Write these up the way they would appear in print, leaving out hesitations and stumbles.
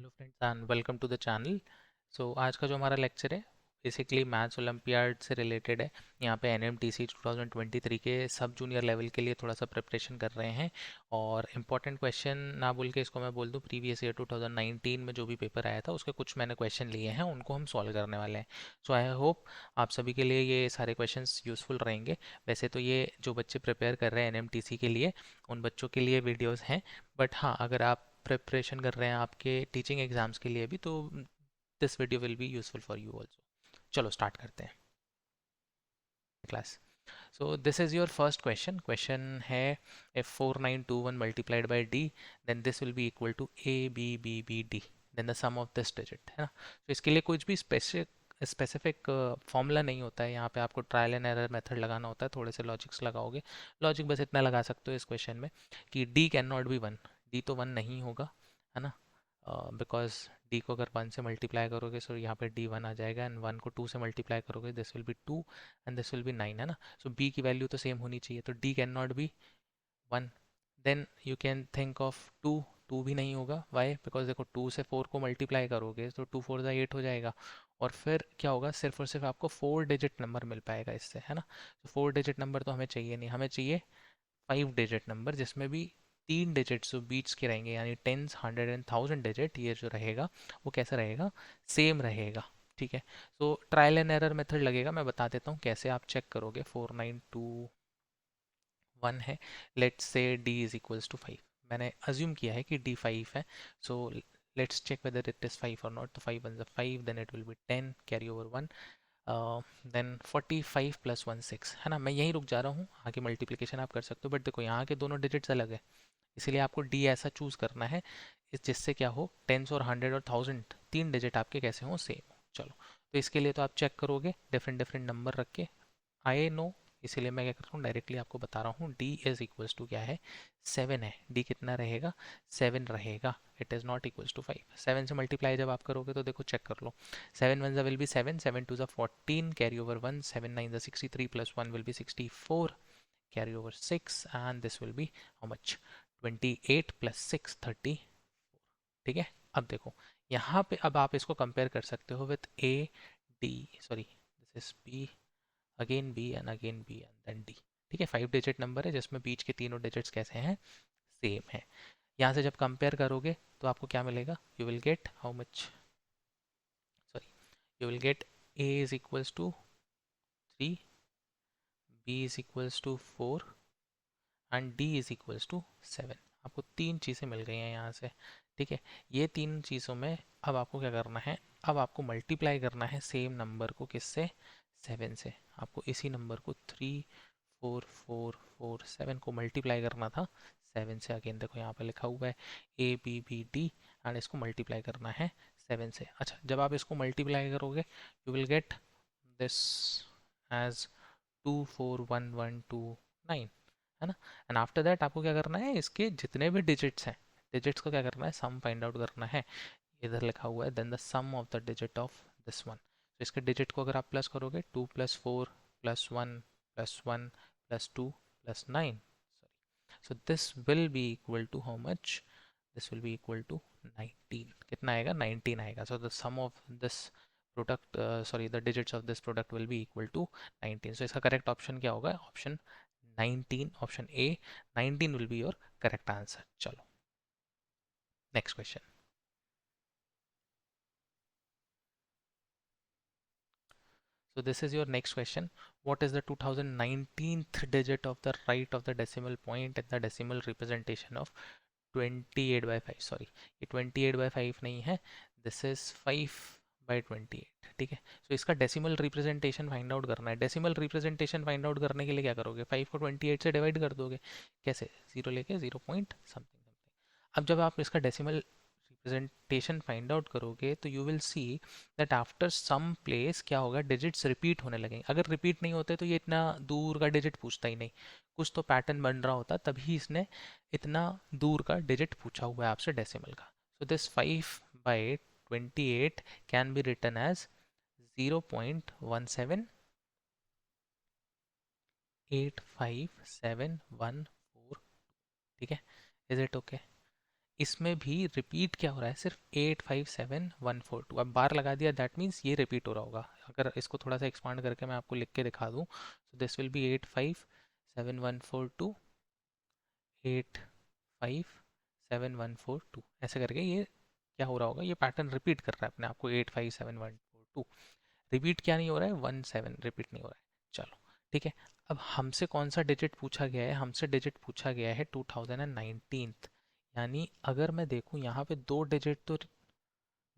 Hello friends and welcome to the channel. आज का जो हमारा लेक्चर है बेसिकली मैथ्स ओलंपियाड से रिलेटेड है। यहाँ पे एनएमटीसी 2023 के सब जूनियर लेवल के लिए थोड़ा सा प्रिपरेशन कर रहे हैं और इम्पॉर्टेंट क्वेश्चन ना बोल के इसको मैं बोल दूँ, प्रीवियस ईयर 2019 में जो भी पेपर आया था उसके कुछ मैंने क्वेश्चन लिए हैं, उनको हम सॉल्व करने वाले हैं। सो आई होप आप सभी के लिए ये सारे क्वेश्चंस यूज़फुल रहेंगे। वैसे तो ये जो बच्चे प्रिपेयर कर रहे हैं एनएमटीसी के लिए, उन बच्चों के लिए वीडियोज़ हैं, बट हाँ, अगर आप प्रिपरेशन कर रहे हैं आपके टीचिंग एग्जाम्स के लिए भी, तो this video will be useful for you also. चलो स्टार्ट करते हैं class. So this is your first question. Question है if 4921 multiplied by d, then this will be equal to a b b b d, then the sum of this digit, है ना। तो इसके लिए कुछ भी स्पेसिफिक फॉर्मूला नहीं होता है। यहाँ पे आपको ट्रायल एंड एरर मेथड लगाना होता है, थोड़े से लॉजिक्स लगाओगे। लॉजिक बस इतना लगा सकते हो इस क्वेश्चन में कि d can not be one, d तो वन नहीं होगा, है ना। बिकॉज d को अगर वन से मल्टीप्लाई करोगे सो यहाँ पे d वन आ जाएगा, एंड वन को टू से मल्टीप्लाई करोगे this will be two and this will be nine, है ना। सो b की वैल्यू तो सेम होनी चाहिए, तो d can not be one. Then you can think of two. Two भी नहीं होगा, वाई? बिकॉज देखो, टू से फोर को मल्टीप्लाई करोगे तो टू फोर ज़ा एट हो जाएगा, और फिर क्या होगा, सिर्फ और सिर्फ आपको फोर डिजिट नंबर मिल पाएगा इससे, है ना। तो फोर डिजिट नंबर तो हमें चाहिए नहीं, हमें चाहिए फाइव डिजिट नंबर, जिसमें भी तीन डिजिट्स जो बीट्स के रहेंगे, यानी tens, hundred and thousand digit, ये जो रहेगा वो कैसा रहेगा, सेम रहेगा। ठीक है। सो ट्रायल एंड एरर मेथड लगेगा, मैं बता देता हूँ कैसे आप चेक करोगे। 4921 है, let's say d is equals to five. मैंने अज्यूम किया है कि d फाइव है, so let's check whether it is five और नॉट। तो five one five, then it will be ten, carry over one, then 45 plus one six, है ना। मैं यहीं रुक जा रहा हूँ, आगे मल्टीप्लिकेशन आप कर सकते हो, बट देखो यहाँ के दोनों डिजिट्स अलग है, इसीलिए आपको डी ऐसा चूज़ करना है जिससे क्या हो, टेंस और हंड्रेड और थाउजेंड तीन डिजिट आपके कैसे हो, सेम हो। चलो, तो इसके लिए तो आप चेक करोगे डिफरेंट डिफरेंट नंबर रख के, आई नो, इसीलिए मैं क्या कर रहा हूँ, डायरेक्टली आपको बता रहा हूँ। d इज इक्वल्स टू क्या है, सेवन है। d कितना रहेगा, सेवन रहेगा। It is not equals to five. Seven से मल्टीप्लाई जब आप करोगे तो देखो चेक कर लो, सेवन वन ज़ा will be seven, seven two ज़ा fourteen, carry over one, seven nine ज़ा 63 plus one will be 64, carry over 6, and this will be how much, 28 plus 6 34। ठीक है। अब देखो यहाँ पे, अब आप इसको कंपेयर कर सकते हो with a d, sorry this is b, again b and again b and then d। ठीक है, फाइव डिजिट नंबर है जिसमें बीच के तीनों डिजिट्स कैसे हैं, सेम है। यहाँ से जब कंपेयर करोगे तो आपको क्या मिलेगा, you will get how much, sorry, you will get a is equals to three, b is equals to four and d is equals to seven. आपको तीन चीज़ें मिल गई हैं यहाँ से। ठीक है, ये तीन चीज़ों में अब आपको क्या करना है, अब आपको मल्टीप्लाई करना है सेम नंबर को, किससे, सेवन से। आपको इसी नंबर को three four four four seven को मल्टीप्लाई करना था सेवन से। अगेन देखो यहाँ पे लिखा हुआ है A B B D, and इसको मल्टीप्लाई करना है सेवन से। अच्छा, जब आप इसको मल्टीप्लाई करोगे you will get this as two four one one two nine, है ना। एंड आफ्टर दैट आपको क्या करना है, इसके जितने भी डिजिट्स हैं, डिजिट्स को क्या करना है, सम फाइंड आउट करना है। इधर लिखा हुआ है then the sum of the digit of this one. तो इसके डिजिट को अगर आप प्लस करोगे, two plus four plus one plus two plus nine, so this will be equal to how much, this will be equal to 19। कितना आएगा, 19 आएगा। So the sum of this product, sorry, the digits of this product will be equal to 19। So इसका correct option क्या होगा, option 19, option A 19 will be your correct answer. चलो next question. So this is your next question. What is the 2019th digit of the right of the decimal point in the decimal representation of 28 by 5? Sorry, ये 28 by 5 नहीं है, this is 5 by 28। ठीक है। सो इसका decimal representation find out करना है। Decimal representation find out करने के लिए क्या करोगे, 5 को 28 से डिवाइड कर दोगे। कैसे, जीरो लेके, जीरो पॉइंट समथिंग समथिंग। अब जब आप इसका डेसिमल रिप्रेजेंटेशन फाइंड आउट करोगे तो you will see that after some place क्या होगा, डिजिट्स रिपीट होने लगेंगे। अगर रिपीट नहीं होते तो ये इतना दूर का डिजिट पूछता ही नहीं, कुछ तो पैटर्न बन रहा होता, तभी इसने इतना दूर का डिजिट पूछा हुआ है आपसे डेसिमल का। So this 5/28 can be written as 0.1785714। ठीक है, इज इट ओके? इसमें भी रिपीट क्या हो रहा है, सिर्फ 857142। अब बार लगा दिया, दैट मीन्स ये रिपीट हो रहा होगा। अगर इसको थोड़ा सा एक्सपांड करके मैं आपको लिख के दिखा दूँ, तो दिस विल बी 857142, 857142, ऐसे करके ये क्या हो रहा होगा, ये पैटर्न रिपीट कर रहा है अपने आप को, 857142। रिपीट क्या नहीं हो रहा है, 17 रिपीट नहीं हो रहा है। चलो ठीक है। अब हमसे कौन सा डिजिट पूछा गया है, हमसे डिजिट पूछा गया है 2019। यानी अगर मैं देखूं यहाँ पे दो डिजिट तो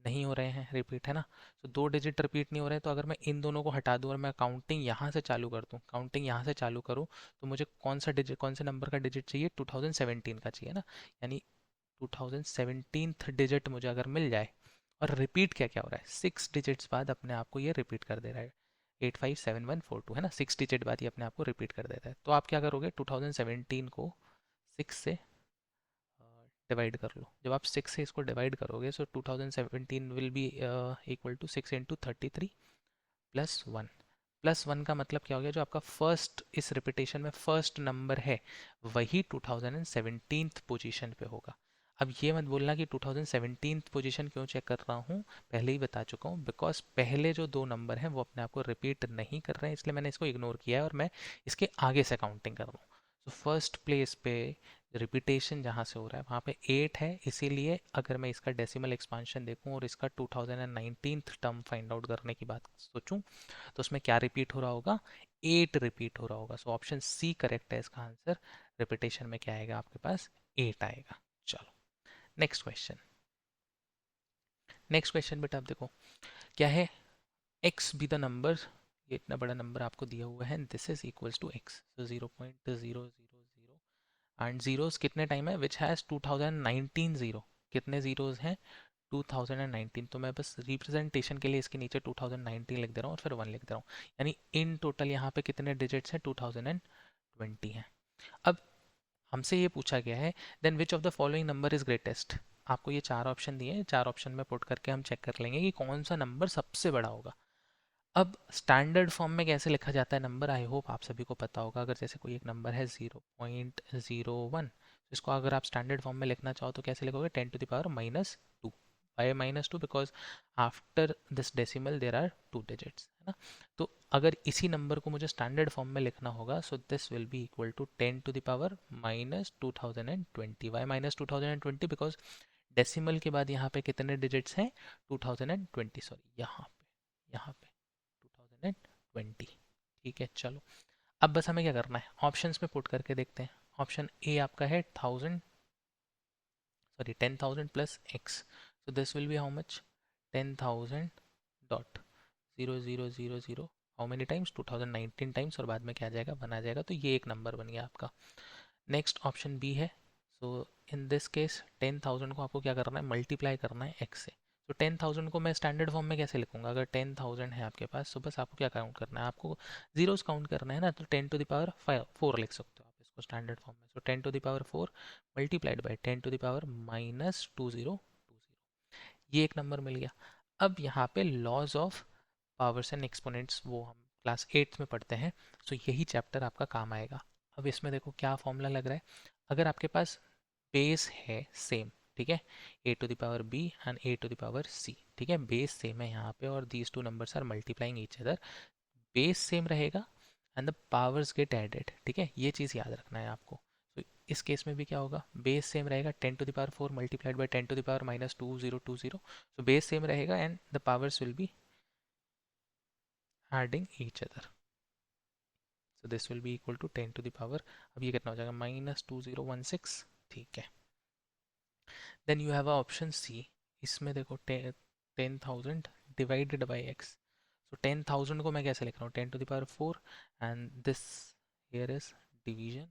नहीं हो रहे हैं रिपीट, है ना। तो दो डिजिट रिपीट नहीं हो रहे हैं, तो अगर मैं इन दोनों को हटा दूं और मैं काउंटिंग यहाँ से चालू कर दूं, काउंटिंग यहाँ से चालू करूं, तो मुझे कौन सा डिजिट, कौन से नंबर का डिजिट चाहिए, 2017 का चाहिए ना। यानी 2017 डिजिट मुझे अगर मिल जाए, और रिपीट क्या क्या हो रहा है, 6 डिजिट्स बाद अपने आप को ये रिपीट कर दे रहा है, 857142, है ना। 6 डिजिट बाद ये अपने आप को रिपीट कर देता है। तो आप क्या करोगे, 2017 को 6 से डिवाइड कर लो। जब आप 6 से इसको डिवाइड करोगे, सो 2017 विल बी इक्वल टू 6 × 33 +1। +1 का मतलब क्या हो गया, जो आपका फर्स्ट इस रिपीटेशन में फर्स्ट नंबर है, वही 2017 पोजीशन पे होगा। अब ये मत बोलना कि 2017 पोजीशन क्यों चेक कर रहा हूँ, पहले ही बता चुका हूँ, बिकॉज पहले जो दो नंबर हैं वो अपने आप को रिपीट नहीं कर रहे हैं, इसलिए मैंने इसको इग्नोर किया है और मैं इसके आगे से काउंटिंग कर रहा हूँ। तो फर्स्ट प्लेस पे रिपीटेशन जहाँ से हो रहा है वहाँ पे 8 है, इसीलिए अगर मैं इसका डेसिमल एक्सपांशन देखूँ और इसका 2019 टर्म फाइंड आउट करने की बात सोचूं, तो उसमें क्या रिपीट हो रहा होगा, 8 रिपीट हो रहा होगा। सो ऑप्शन सी करेक्ट है इसका आंसर। रिपीटेशन में क्या आएगा आपके पास, 8 आएगा। चलो नेक्स्ट क्वेश्चन। नेक्स्ट क्वेश्चन बेटा आप देखो क्या है, एक्स बी द नंबर, ये इतना बड़ा नंबर आपको दिया हुआ है, this is equals to x, so 0.000, and zeros कितने टाइम है, विच हैज़ 2019 जीरो, कितने जीरोस हैं, 2019। तो मैं बस रिप्रेजेंटेशन के लिए इसके नीचे 2019 लिख दे रहा हूँ और फिर 1 लिख दे रहा हूँ। यानी इन टोटल यहाँ पे कितने डिजिट्स हैं, 2020 हैं। अब हमसे ये पूछा गया है, then which of the following number is greatest. आपको ये चार ऑप्शन दिए हैं, चार ऑप्शन में पुट करके हम चेक कर लेंगे कि कौन सा नंबर सबसे बड़ा होगा। अब स्टैंडर्ड फॉर्म में कैसे लिखा जाता है नंबर, आई होप आप सभी को पता होगा। अगर जैसे कोई एक नंबर है 0.01, इसको अगर आप स्टैंडर्ड फॉर्म में लिखना चाहो तो कैसे लिखोगे, 10⁻⁻²। By -2 because after this decimal there are 2 digits, है ना। तो अगर इसी नंबर को मुझे स्टैंडर्ड फॉर्म में लिखना होगा, so this will be equal to 10⁻⁻2020। Why -2020 because decimal के बाद यहाँ पे कितने डिजिट्स हैं, 2020, सॉरी यहाँ पे 2020। ठीक है चलो, अब बस हमें क्या करना है, ऑप्शंस में पुट करके देखते हैं। ऑप्शन ए आपका है 10,000 plus x, so this will B how much, 10,000 dot 0000, how many times, 2019 times, और बाद में क्या आ जाएगा, 1 आ जाएगा। तो ये एक नंबर बन गया आपका। नेक्स्ट ऑप्शन बी है, सो इन दिस केस 10,000 को आपको क्या करना है, मल्टीप्लाई करना है एक्स से। तो 10,000 को मैं स्टैंडर्ड फॉर्म में कैसे लिखूंगा, अगर 10,000 है आपके पास, तो बस आपको क्या काउंट करना है, आपको जीरोस काउंट करना है ना। तो 10⁻⁴ लिख सकते हो आप इसको स्टैंडर्ड फॉर्म में। सो 10⁻⁴ मल्टीप्लाइड बाई 10⁻⁻²020, ये एक नंबर मिल गया। अब यहाँ पे laws of powers and exponents वो हम क्लास 8 में पढ़ते हैं, सो यही चैप्टर आपका काम आएगा। अब इसमें देखो क्या फॉर्मूला लग रहा है, अगर आपके पास बेस है सेम, ठीक है, a⁻b एंड a⁻c, ठीक है, बेस सेम है यहाँ पे और these two numbers are multiplying each other, base same रहेगा and the powers get added, ठीक है, ये चीज़ याद रखना है आपको। तो इस केस में भी क्या होगा, बेस सेम रहेगा, 10⁻⁴ multiplied by 10⁻⁻2020, so base same रहेगा and the powers will be adding each other, so this will be equal to 10⁻, अब ये कितना हो जाएगा, -2016, ठीक है। Then you have a option C, इसमें देखो 10,000 डिवाइडेड बाई एक्स, सो 10,000 को मैं कैसे लिख रहा हूँ, 10⁻⁴, and this here is division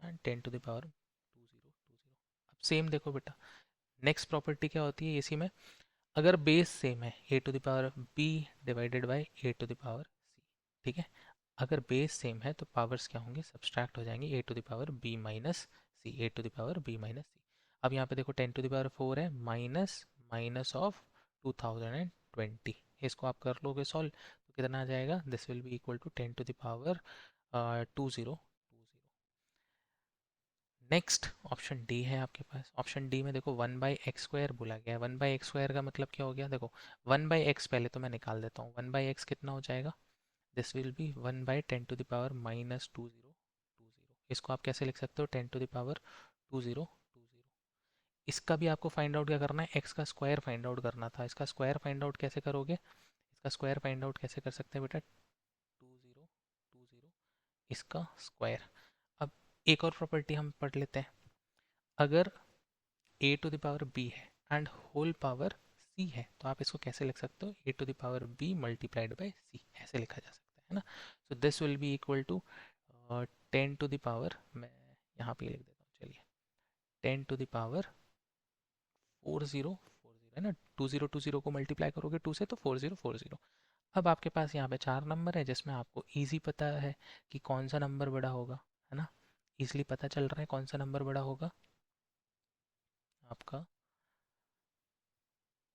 and 10⁻2020। अब सेम देखो बेटा, नेक्स्ट प्रॉपर्टी क्या होती है इसी में, अगर बेस सेम है a⁻b डिवाइडेड बाई a⁻c, ठीक है, अगर बेस सेम है तो पावर्स क्या होंगे, सब्सट्रैक्ट हो जाएंगे, a⁻b माइनस सी, a⁻b माइनस सी। अब यहाँ पे देखो 10⁻⁴ है माइनस माइनस ऑफ 2020, इसको आप कर लोगे सॉल्व तो कितना आ जाएगा, this will be equal to 10⁻2020। Next option D है आपके पास। ऑप्शन डी में देखो 1/x² बोला गया है। 1/x² का मतलब क्या हो गया, देखो 1/x पहले तो मैं निकाल देता हूँ। 1/x कितना हो जाएगा, दिस विल बी 1/10⁻²0²0। इसको आप कैसे लिख सकते हो, 10⁻²0²0। इसका भी आपको फाइंड आउट क्या करना है, एक्स का स्क्वायर फाइंड आउट करना था। इसका स्क्वायर फाइंड आउट कैसे करोगे, इसका स्क्वायर फाइंड आउट कैसे कर सकते हैं बेटा, 2020 इसका स्क्वायर। अब एक और प्रॉपर्टी हम पढ़ लेते हैं। अगर a⁴ b है एंड होल पावर c है, तो आप इसको कैसे लिख सकते हो, a⁴b मल्टीप्लाइड बाय c, ऐसे लिखा जा सकता है ना। So this will be equal to 10⁻, मैं यहाँ पे लिख देता हूँ, चलिए 10⁻40 है ना। 2020 को मल्टीप्लाई करोगे 2 से तो 4040। अब आपके पास यहाँ पे 4 नंबर है जिसमें आपको इजी पता है कि कौन सा नंबर बड़ा होगा, है ना। इजली पता चल रहा है कौन सा नंबर बड़ा होगा, आपका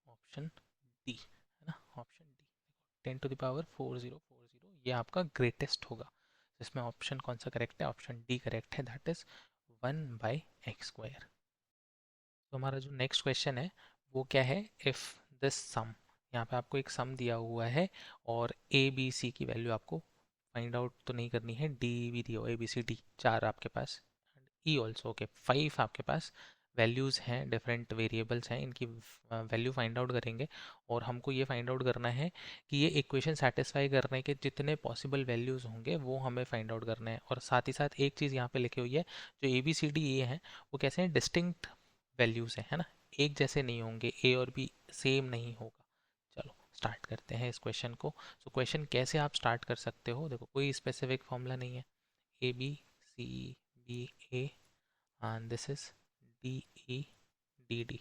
ऑप्शन डी, है ना, ऑप्शन डी। 10⁻4040 ये आपका ग्रेटेस्ट होगा। इसमें ऑप्शन कौन सा करेक्ट है, ऑप्शन डी करेक्ट है, दैट इज 1/x²। तो हमारा जो नेक्स्ट क्वेश्चन है वो क्या है, इफ़ दिस सम, यहाँ पे आपको एक सम दिया हुआ है और ए बी सी की वैल्यू आपको फाइंड आउट तो नहीं करनी है, डी भी दिया हुआ, ए बी सी डी 4 आपके पास, ई ऑल्सो, ओके 5 आपके पास वैल्यूज़ हैं, डिफरेंट वेरिएबल्स हैं, इनकी वैल्यू फाइंड आउट करेंगे। और हमको ये फाइंड आउट करना है कि ये इक्वेशन सेटिस्फाई करने के जितने पॉसिबल वैल्यूज़ होंगे वो हमें फाइंड आउट करना है। और साथ ही साथ एक चीज़ यहाँ पे लिखी हुई है, जो ए बी सी डी ए हैं वो कैसे हैं, डिस्टिंक्ट वैल्यूज़ है ना, एक जैसे नहीं होंगे, ए और बी सेम नहीं होगा। चलो स्टार्ट करते हैं इस क्वेश्चन को। सो क्वेश्चन कैसे आप स्टार्ट कर सकते हो, देखो कोई स्पेसिफिक फॉर्मूला नहीं है, A B C B A and this is D E D D.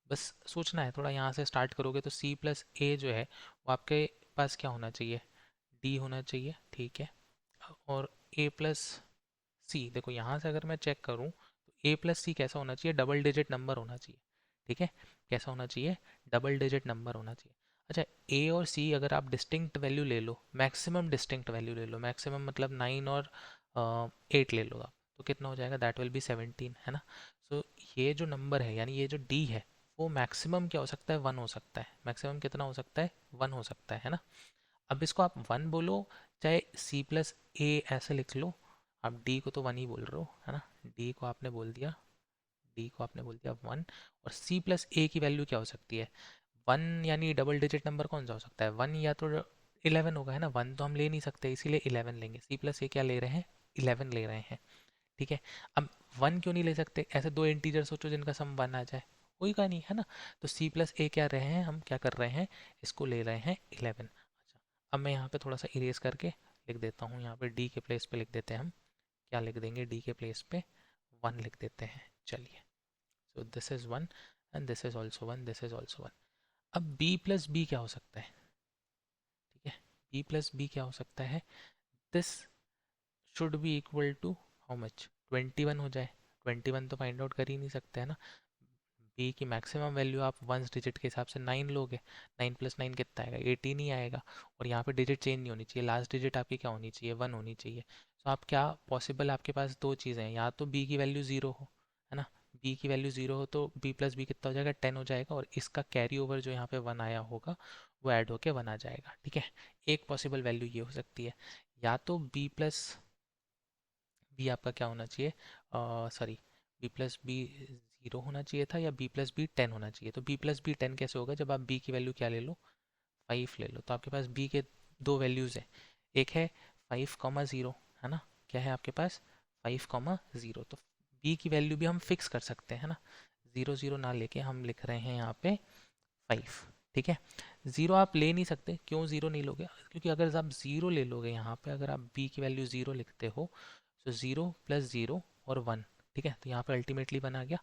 बस सोचना है थोड़ा, यहाँ से स्टार्ट करोगे तो सी प्लस ए जो है वो आपके पास क्या होना चाहिए, डी होना चाहिए, ठीक है। और ए प्लस सी, देखो यहाँ से अगर मैं चेक करूँ तो ए प्लस सी कैसा होना चाहिए, डबल डिजिट नंबर होना चाहिए, ठीक है। कैसा होना चाहिए, डबल डिजिट नंबर होना चाहिए। अच्छा, ए और सी अगर आप डिस्टिंक्ट वैल्यू ले लो, मैक्सिमम डिस्टिंक्ट वैल्यू ले लो, मैक्सिमम मतलब 9 और 8 ले लो आप, तो कितना हो जाएगा, दैट विल बी 17, है ना। सो ये जो नंबर है यानी ये जो डी है वो मैक्सिमम क्या हो सकता है, 1 हो सकता है। मैक्सिमम कितना हो सकता है, 1 हो सकता है ना। अब इसको आप 1 बोलो चाहे सी प्लस ए ऐसे लिख लो, आप डी को तो 1 ही बोल रहे हो, है ना। डी को आपने बोल दिया, डी को आपने बोल दिया 1। और सी प्लस ए की वैल्यू क्या हो सकती है, 1, यानी डबल डिजिट नंबर कौन सा हो सकता है, 1 या तो 11 होगा, है ना। 1 तो हम ले नहीं सकते इसीलिए 11 लेंगे, सी प्लस ए क्या ले रहे हैं, 11 ले रहे हैं, ठीक है। अब 1 क्यों नहीं ले सकते, ऐसे दो इंटीजर सोचो जिनका सम 1 आ जाए, कोई का नहीं, है ना। तो सी प्लस ए क्या रहे हैं, हम क्या कर रहे हैं, इसको ले रहे हैं 11। अच्छा, अब मैं यहाँ पे थोड़ा सा इरेज करके लिख देता हूँ, यहाँ पे डी के प्लेस पे लिख देते हैं हम, क्या लिख देंगे, डी के प्लेस पे 1 लिख देते हैं, चलिए। So this is 1 and this is also 1, this is also 1। अब बी प्लस बी क्या हो सकता है, ठीक है, बी प्लस बी क्या हो सकता है, this should be equal to how much, 21 हो जाए। 21 तो फाइंड आउट कर ही नहीं सकते, है ना। बी की मैक्सिमम वैल्यू आप वंस डिजिट के हिसाब से 9 लोगे, 9 + 9 कितना आएगा, 18 ही आएगा। और यहाँ पे डिजिट चेंज नहीं होनी चाहिए, लास्ट डिजिट आपकी क्या होनी चाहिए, 1 होनी चाहिए। तो आप क्या पॉसिबल, आपके पास दो चीज़ें हैं, या तो बी की वैल्यू 0 हो, है ना। बी की वैल्यू 0 हो तो बी प्लस बी कितना हो जाएगा, 10 हो जाएगा, और इसका कैरी ओवर जो यहाँ पे 1 आया होगा वो ऐड होके 1 आ जाएगा, ठीक है। एक पॉसिबल वैल्यू ये हो सकती है, या तो बी प्लस बी आपका क्या होना चाहिए, सॉरी, बी प्लस बी 0 होना चाहिए था, या बी प्लस बी 10 होना चाहिए। तो बी प्लस बी 10 कैसे होगा, जब आप बी की वैल्यू क्या ले लो, 5 ले लो। तो आपके पास बी के दो वैल्यूज़ हैं, एक है 5,0, है ना, क्या है आपके पास 5,0। तो बी की वैल्यू भी हम फिक्स कर सकते हैं ना, 0 0 ना लेके हम लिख रहे हैं यहाँ पे 5, ठीक है। 0 आप ले नहीं सकते, क्यों 0 नहीं लोगे, क्योंकि अगर आप 0 ले लोगे यहाँ पे, अगर आप बी की वैल्यू 0 लिखते हो, तो 0 + 0 और 1, ठीक है। तो यहाँ पे अल्टीमेटली 1 आ गया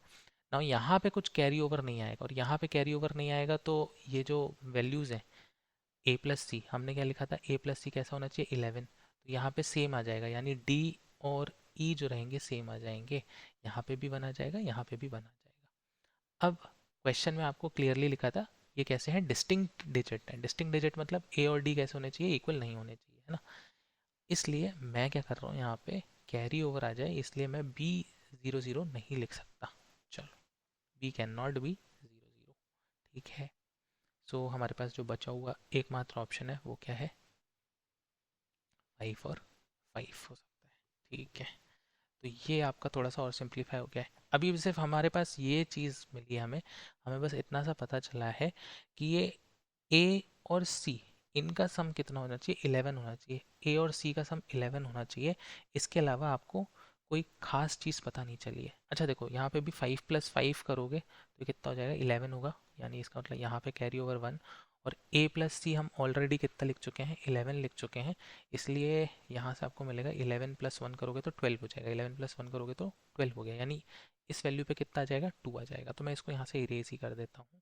ना। यहाँ पे कुछ कैरी ओवर नहीं आएगा, और यहाँ पे कैरी ओवर नहीं आएगा तो ये जो वैल्यूज़ हैं ए प्लस सी, हमने क्या लिखा था, ए प्लस सी कैसा होना चाहिए, 11। तो यहाँ पे सेम आ जाएगा, यानी डी और ई जो रहेंगे सेम आ जाएंगे, यहाँ पे भी 1 आ जाएगा, यहाँ पे भी 1 आ जाएगा। अब क्वेश्चन में आपको क्लियरली लिखा था ये कैसे हैं, डिस्टिंक्ट डिजिट है। डिस्टिंक्ट डिजिट मतलब ए और डी कैसे होने चाहिए, इक्वल नहीं होने चाहिए, है ना। इसलिए मैं क्या कर रहा हूँ यहाँ पे, कैरी ओवर आ जाए इसलिए मैं बी ज़ीरो ज़ीरो नहीं लिख सकता। चलो, B can not be zero zero, ठीक है। सो हमारे पास जो बचा हुआ एकमात्र ऑप्शन है वो क्या है, 5 और 5 हो सकता है, ठीक है। तो ये आपका थोड़ा सा और सिंप्लीफाई हो गया है। अभी सिर्फ हमारे पास ये चीज़ मिली है हमें, हमें बस इतना सा पता चला है कि ये ए और सी, इनका सम कितना होना चाहिए, 11 होना चाहिए। ए और सी का सम 11 होना चाहिए। इसके अलावा आपको कोई खास चीज़ पता नहीं चली है। अच्छा देखो, यहाँ पे भी 5 + 5 करोगे तो कितना हो जाएगा, 11 होगा। यानी इसका मतलब यहाँ पे कैरी ओवर 1। और ए प्लस सी हम ऑलरेडी कितना लिख चुके हैं, 11 लिख चुके हैं। इसलिए यहाँ से आपको मिलेगा 11 + 1 करोगे तो 12 हो जाएगा। 11 + 1 करोगे तो 12 हो गया, यानी इस वैल्यू पे कितना आ जाएगा, 2 आ जाएगा। तो मैं इसको यहाँ से इरेज ही कर देता हूँ।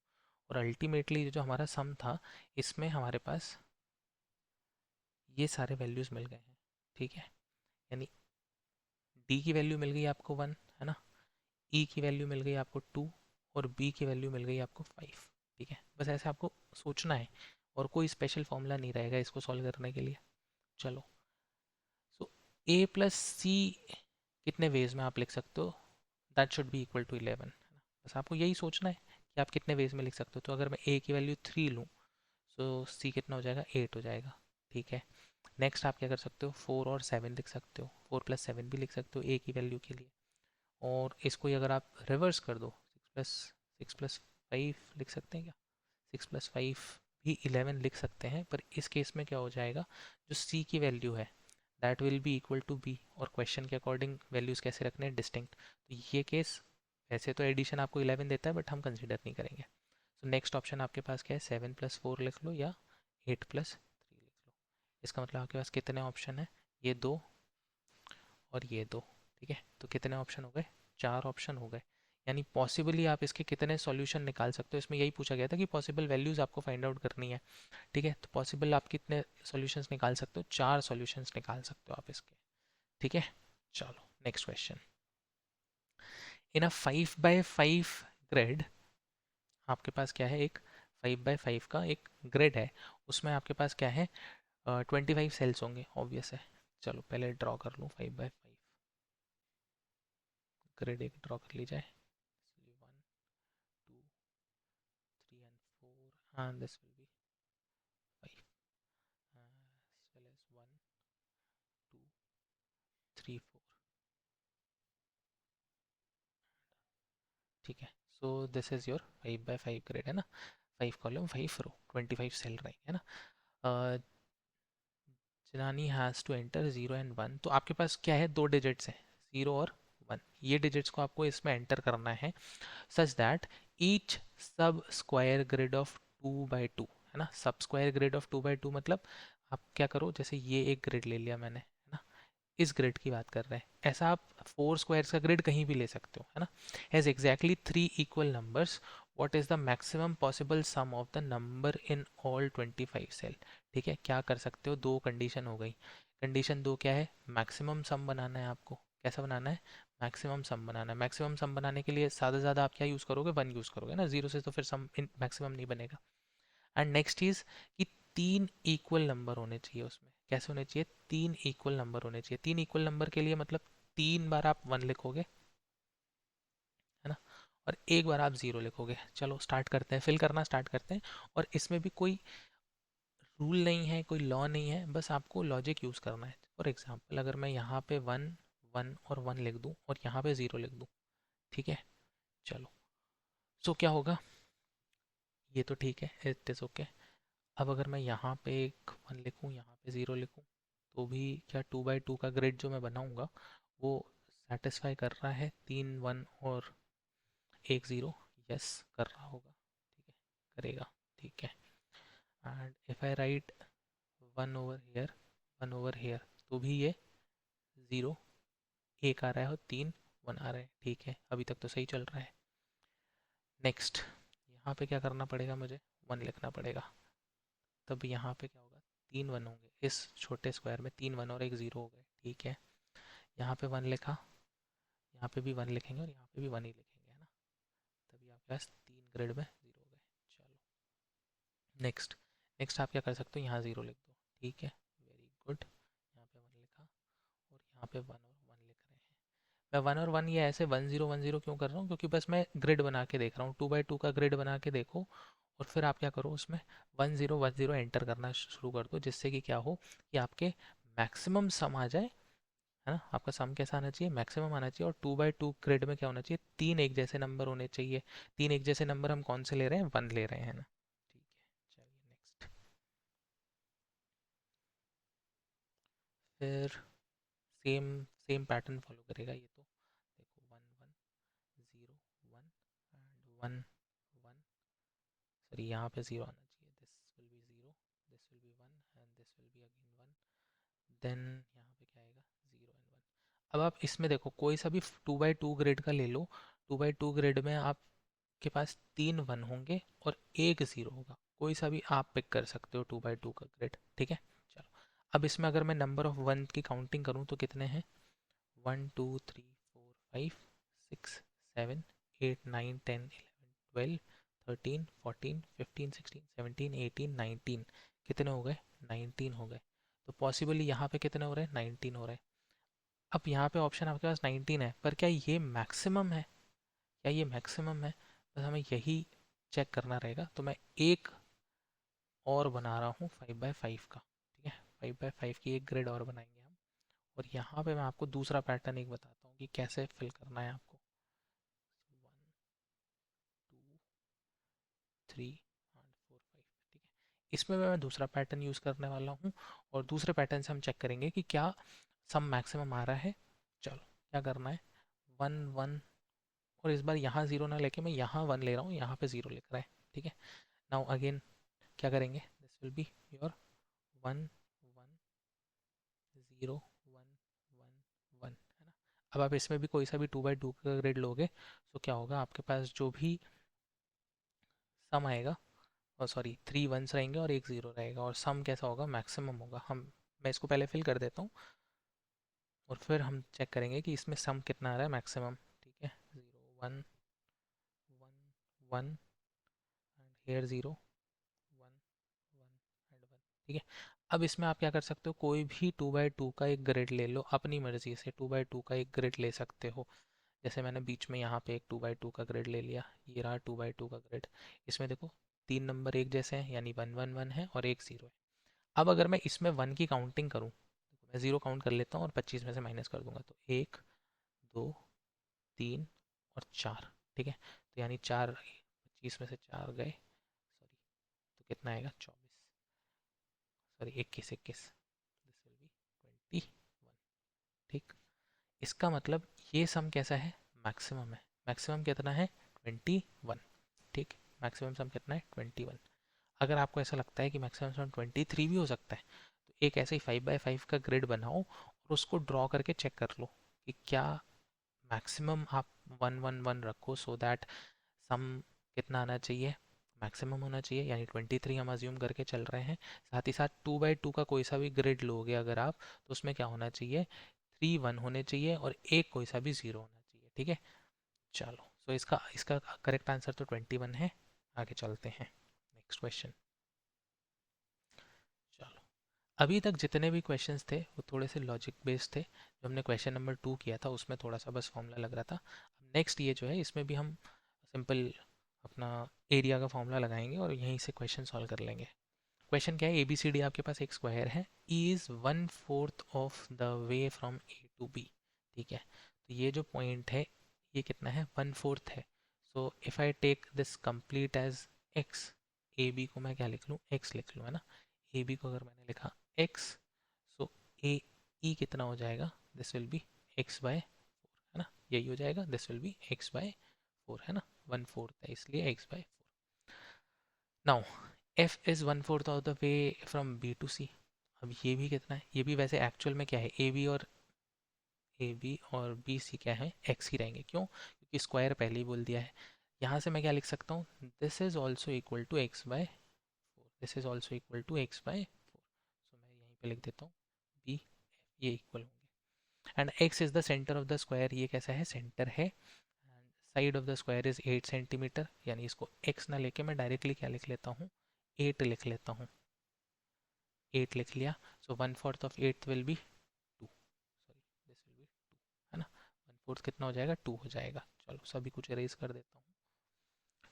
और अल्टीमेटली जो हमारा सम था, इसमें हमारे पास ये सारे वैल्यूज़ मिल गए हैं, ठीक है। यानी डी की वैल्यू मिल गई आपको 1, है ना, ई की वैल्यू मिल गई आपको 2, और बी की वैल्यू मिल गई आपको 5, ठीक है। बस ऐसे आपको सोचना है, और कोई स्पेशल फॉर्मूला नहीं रहेगा इसको सॉल्व करने के लिए। चलो, सो ए प्लस सी कितने वेज में आप लिख सकते हो, that should be equal to 11। बस आपको यही सोचना है कि आप कितने वेज में लिख सकते हो। तो अगर मैं ए की वैल्यू 3 लूँ, सो सी कितना हो जाएगा, 8 हो जाएगा, ठीक है। नेक्स्ट आप क्या कर सकते हो, 4 और 7 लिख सकते हो, 4 + 7 भी लिख सकते हो ए की वैल्यू के लिए। और इसको ही अगर आप रिवर्स कर दो, 6 + 5 लिख सकते हैं क्या, 6 + 5 भी 11 लिख सकते हैं। पर इस केस में क्या हो जाएगा, जो सी की वैल्यू है that will be equal to B, और क्वेश्चन के अकॉर्डिंग वैल्यूज़ कैसे रखने हैं, डिस्टिंक्ट। तो ये केस, वैसे तो एडिशन आपको 11 देता है बट हम कंसिडर नहीं करेंगे। तो नेक्स्ट ऑप्शन आपके पास क्या है, 7 + 4 लिख लो या 8 + 3 लिख लो। इसका मतलब आपके पास कितने ऑप्शन है, ये दो और ये दो, ठीक है। तो कितने ऑप्शन हो गए, 4 ऑप्शन हो गए। यानी पॉसिबली आप इसके कितने सॉल्यूशन निकाल सकते हो, इसमें यही पूछा गया था कि पॉसिबल वैल्यूज़ आपको फाइंड आउट करनी है, ठीक है। तो पॉसिबल आप कितने सॉल्यूशंस निकाल सकते हो, 4 सॉल्यूशंस निकाल सकते हो आप इसके, ठीक है। चलो next question. In a 5 by 5 grid, आपके पास क्या है, एक 5 by 5 का एक ग्रिड है। उसमें आपके पास क्या है, 25 सेल्स होंगे, ऑब्वियस है। चलो पहले ड्रॉ कर लूँ, 5 by 5 ग्रिड एक ड्रॉ कर ली जाए। 1 2 3 and 4, and this will be 5, as well as 1 2 3 4, ठीक है। So this is your 5 by 5 grid, है ना, 5 कॉलम 5 रो, 25 सेल रहेंगे, है ना। जिनानी हैज़ टू एंटर 0 and 1, तो आपके पास क्या है, दो डिजिट्स हैं, 0 और 1। ये डिजिट्स को आपको इसमें एंटर करना है सच दैट ईच सब स्क्वायर ग्रिड ऑफ 2 by 2, है ना। सब स्क्वायर ग्रिड ऑफ 2 by 2 मतलब आप क्या करो, जैसे ये एक ग्रिड ले लिया मैंने, है ना, इस ग्रिड की बात कर रहे हैं। ऐसा आप 4 स्क्वायर्स का ग्रिड कहीं भी ले सकते हो, है ना। Has exactly 3 equal numbers, what is the maximum possible sum of the number in all 25 cell, ठीक है। क्या कर सकते हो, दो कंडीशन हो गई। कंडीशन दो क्या है, मैक्सिमम सम बनाना है आपको। कैसा बनाना है, मैक्सिमम सम बनाना है। मैक्सिमम सम बनाने के लिए ज़्यादा से ज़्यादा आप क्या यूज़ करोगे, 1 यूज़ करोगे ना, 0 से तो फिर सम मैक्सिमम नहीं बनेगा। एंड नेक्स्ट चीज़ कि 3 इक्वल नंबर होने चाहिए उसमें। कैसे होने चाहिए, 3 इक्वल नंबर होने चाहिए। 3 इक्वल नंबर के लिए मतलब 3 बार आप 1 लिखोगे, है ना, और एक बार आप 0 लिखोगे। चलो स्टार्ट करते हैं, फिल करना स्टार्ट करते हैं। और इसमें भी कोई रूल नहीं है, कोई लॉ नहीं है, बस आपको लॉजिक यूज़ करना है। फॉर एग्जाम्पल, अगर मैं यहाँ पे 1 1 और 1 लिख दूँ और यहाँ पे 0 लिख दूँ, ठीक है। चलो, सो क्या होगा, ये तो ठीक है, इट इज़ ओके। अब अगर मैं यहाँ पे एक 1 लिखूँ, यहाँ पे 0 लिखूँ, तो भी क्या 2 by 2 का ग्रिड जो मैं बनाऊँगा वो सेटिस्फाई कर रहा है, 3 1 और 1 0, यस कर रहा होगा, ठीक है, करेगा, ठीक है। And if I right 1 over here 1 over here, तो भी ये 0 1 आ रहा है और 3 1 आ रहा है, ठीक है, अभी तक तो सही चल रहा है। नेक्स्ट, यहाँ पे क्या करना पड़ेगा, मुझे 1 लिखना पड़ेगा। तब यहाँ पे क्या होगा, 3 1 होंगे इस छोटे स्क्वायर में, 3 1 और 1 0 हो गए, ठीक है। यहाँ पे 1 लिखा, यहाँ पे भी 1 लिखेंगे और यहाँ पे भी 1 ही लिखेंगे, है ना। तभी आपके पास 3 ग्रिड में 0 हो गए। चलो नेक्स्ट, नेक्स्ट आप क्या कर सकते हो, यहाँ 0 लिख दो, ठीक है, वेरी गुड। यहाँ पे 1 लिखा और यहाँ पे 1 और 1 लिख रहे हैं। मैं 1 और 1 ये ऐसे 1 0 1 0 क्यों कर रहा हूँ, क्योंकि बस मैं ग्रिड बना के देख रहा हूँ। 2 बाई 2 का ग्रिड बना के देखो और फिर आप क्या करो, उसमें 1 0 1 0 एंटर करना शुरू कर दो, जिससे कि क्या हो कि आपके मैक्सिमम सम आ जाए, है ना। आपका सम कैसा आना चाहिए, मैक्सिमम आना चाहिए। और 2 बाई 2 ग्रिड में क्या होना चाहिए, 3 एक जैसे नंबर होने चाहिए। 3 एक जैसे नंबर हम कौन से ले रहे हैं, 1 ले रहे हैं ना। ठीक है, चलिए नेक्स्ट। फिर सेम सेम पैटर्न फॉलो करेगा ये तो। देखो 1 1 0 1 1 1, सॉरी यहाँ पे 0 आना चाहिए, this will be 0, this will be 1 and this will be again 1, then यहाँ पे क्या आएगा, 0 एंड 1। अब आप इसमें देखो कोई सा भी 2 बाई 2 ग्रेड का ले लो। 2 बाई 2 ग्रेड में आपके पास 3 1 होंगे और एक 0 होगा। कोई सा भी आप पिक कर सकते हो 2 बाई 2 का ग्रेड, ठीक है। चलो, अब इसमें अगर मैं नंबर ऑफ वन की काउंटिंग करूँ तो कितने हैं, 1 2 3 4 5 6 7 8 9 10 11 12 13 14 15 16 17 18 19, कितने हो गए, 19 हो गए। तो पॉसिबली यहाँ पे कितने हो रहे हैं, 19 हो रहे हैं। अब यहाँ पे ऑप्शन आपके पास 19 है, पर क्या ये मैक्सिमम है, क्या ये मैक्सिमम है, बस हमें यही चेक करना रहेगा। तो मैं एक और बना रहा हूँ 5 बाई 5 का, ठीक है। 5 बाई 5 की एक ग्रिड और बनाएंगे हम। और यहाँ पे मैं आपको दूसरा पैटर्न एक बताता हूँ कि कैसे फिल करना है आपको। 1 2 3 और 4 5, ठीक है। इसमें मैं दूसरा पैटर्न यूज़ करने वाला हूँ और दूसरे पैटर्न से हम चेक करेंगे कि क्या सम मैक्सिमम आ रहा है। चलो, क्या करना है, 1 1, और इस बार यहाँ 0 ना लेके मैं यहाँ 1 ले रहा हूँ, यहाँ पे 0 लिख रहा है, ठीक है। नाउ अगेन क्या करेंगे, दिस विल बी योर 1 1 0 1 1, है ना। अब आप इसमें भी कोई सा भी 2 बाई 2 का ग्रेड लोगे तो क्या होगा, आपके पास जो भी सम आएगा, और सॉरी 3 वंस रहेंगे और एक 0 रहेगा, और सम कैसा होगा, मैक्सिमम होगा। मैं इसको पहले फिल कर देता हूँ और फिर हम चेक करेंगे कि इसमें सम कितना आ रहा है, मैक्सिमम, ठीक है। 0 1 1 1 एंड हेयर 0 1 1 एंड 1, ठीक है। अब इसमें आप क्या कर सकते हो, कोई भी 2 बाई 2 का एक ग्रिड ले लो, अपनी मर्जी से 2 बाई 2 का एक ग्रिड ले सकते हो। जैसे मैंने बीच में यहाँ पे एक 2 बाई 2 का ग्रिड ले लिया, ये रहा 2 बाई 2 का ग्रिड। इसमें देखो 3 नंबर एक जैसे हैं, यानी 1 1 1 है और एक 0 है। अब अगर मैं इसमें 1 की काउंटिंग करूँ, मैं 0 काउंट कर लेता हूँ और 25 में से माइनस कर दूंगा, तो 1 2 3 और 4, ठीक है। तो यानी 4, 25 में से 4 गए, सॉरी, तो कितना आएगा, 24, सॉरी 21 दिस विल बी 21, ठीक। इसका मतलब ये सम कैसा है, मैक्सिमम है। मैक्सिमम कितना है, 21, ठीक। मैक्सिमम सम कितना है, 21। अगर आपको ऐसा लगता है कि मैक्सिमम सम 23 भी हो सकता है, तो एक ऐसे ही 5 बाई 5 का ग्रिड बनाओ और उसको ड्रॉ करके चेक कर लो कि क्या मैक्सिमम आप 1 1 1 रखो, सो दैट सम कितना आना चाहिए, मैक्सिमम होना चाहिए, यानी 23 हम अज्यूम करके चल रहे हैं। साथ ही साथ 2 बाई 2 का कोई सा भी ग्रिड लोगे अगर आप, तो उसमें क्या होना चाहिए, 3 1 होने चाहिए और एक कोई सा भी 0 होना चाहिए, ठीक है। चलो, सो इसका इसका करेक्ट आंसर तो 21 है। आगे चलते हैं, नेक्स्ट क्वेश्चन। चलो, अभी तक जितने भी क्वेश्चंस थे वो थोड़े से लॉजिक बेस्ड थे। जो हमने क्वेश्चन नंबर 2 किया था उसमें थोड़ा सा बस फॉर्मूला लग रहा था। अब नेक्स्ट ये जो है इसमें भी हम सिंपल अपना एरिया का फॉर्मूला लगाएंगे और यहीं से क्वेश्चन सॉल्व कर लेंगे। क्वेश्चन क्या है, ए बी सी डी आपके पास एक स्क्वायर है, E is 1/4 of the way from A to B, ठीक है। तो ये जो पॉइंट है ये कितना है, 1/4 है। So if I take this complete as X, A B को मैं क्या लिख लूँ, एक्स लिख लूँ, है ना। ए बी को अगर मैंने लिखा एक्स, सो ए ई कितना हो जाएगा, this will be X by 4, है ना। यही हो जाएगा, this will be X by 4, है ना। 1/4 है इसलिए X by 4। Now F is 1/4 of the way from B to C. अब ये भी कितना है, ये भी वैसे एक्चुअल में क्या है, ए बी और बी सी क्या है, एक्स ही रहेंगे। क्यों, क्योंकि स्क्वायर पहले ही बोल दिया है। यहाँ से मैं क्या लिख सकता हूँ, this is also equal to X by 4, this is also equal to X by 4। So मैं यहीं पे लिख देता हूँ बी एफ, ये इक्वल होंगे। And X is the centre of the square, ये कैसा है, सेंटर है। And side of the square is 8 centimetre, यानी इसको एक्स ना लेके मैं डायरेक्टली क्या लिख लेता हूँ, 8 लिख लेता हूँ। 8 लिख लिया, सो 1/4 of 8 will be 2, sorry this will B 2, है ना। फोर्थ कितना हो जाएगा, 2 हो जाएगा। चलो सभी कुछ इरेज कर देता हूँ।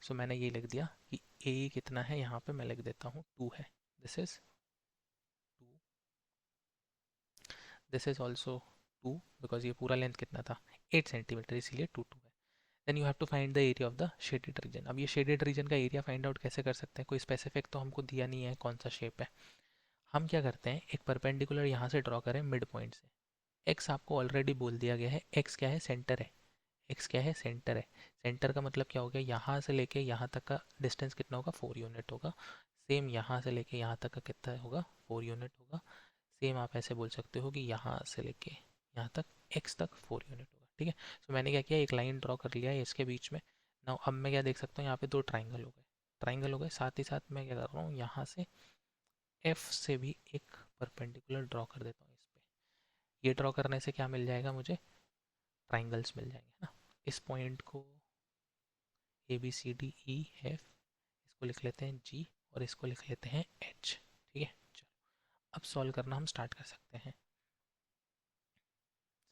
सो मैंने ये लिख दिया कि ए कितना है, यहाँ पे मैं लिख देता हूँ 2 है, this is 2, this is also 2 because ये पूरा लेंथ कितना था, 8 सेंटीमीटर, इसीलिए 2 2 है। Then you have to find the area of the shaded region. अब ये शेडेड रीजन का एरिया फाइंड आउट कैसे कर सकते हैं, कोई स्पेसिफिक तो हमको दिया नहीं है कौन सा शेप है। हम क्या करते हैं, एक परपेंडिकुलर यहाँ से ड्रॉ करें मिड पॉइंट से। एक्स आपको ऑलरेडी बोल दिया गया है, एक्स क्या है, सेंटर है। एक्स क्या है, सेंटर है। सेंटर का मतलब क्या हो गया, यहाँ से लेके यहाँ तक का डिस्टेंस कितना होगा, 4 यूनिट होगा। सेम यहाँ से लेके यहाँ तक का कितना होगा, 4 यूनिट होगा। सेम आप ऐसे बोल सकते हो कि यहाँ से लेके यहाँ तक एक्स तक 4 यूनिट होगा, ठीक है। सो मैंने क्या किया, एक लाइन ड्रॉ कर लिया है इसके बीच में। नाउ अब मैं क्या देख सकता हूँ, यहाँ पे दो ट्राइंगल हो गए, ट्राइंगल हो गए। साथ ही साथ मैं क्या कर रहा हूँ, यहाँ से एफ से भी एक परपेंडिकुलर ड्रॉ कर देता हूँ इस पे। ये ड्रॉ करने से क्या मिल जाएगा मुझे, ट्राइंगल्स मिल जाएंगे ना। इस पॉइंट को A B C D E F, इसको लिख लेते हैं जी, और इसको लिख लेते हैं एच, ठीक है। चलो अब सॉल्व करना हम स्टार्ट कर सकते हैं।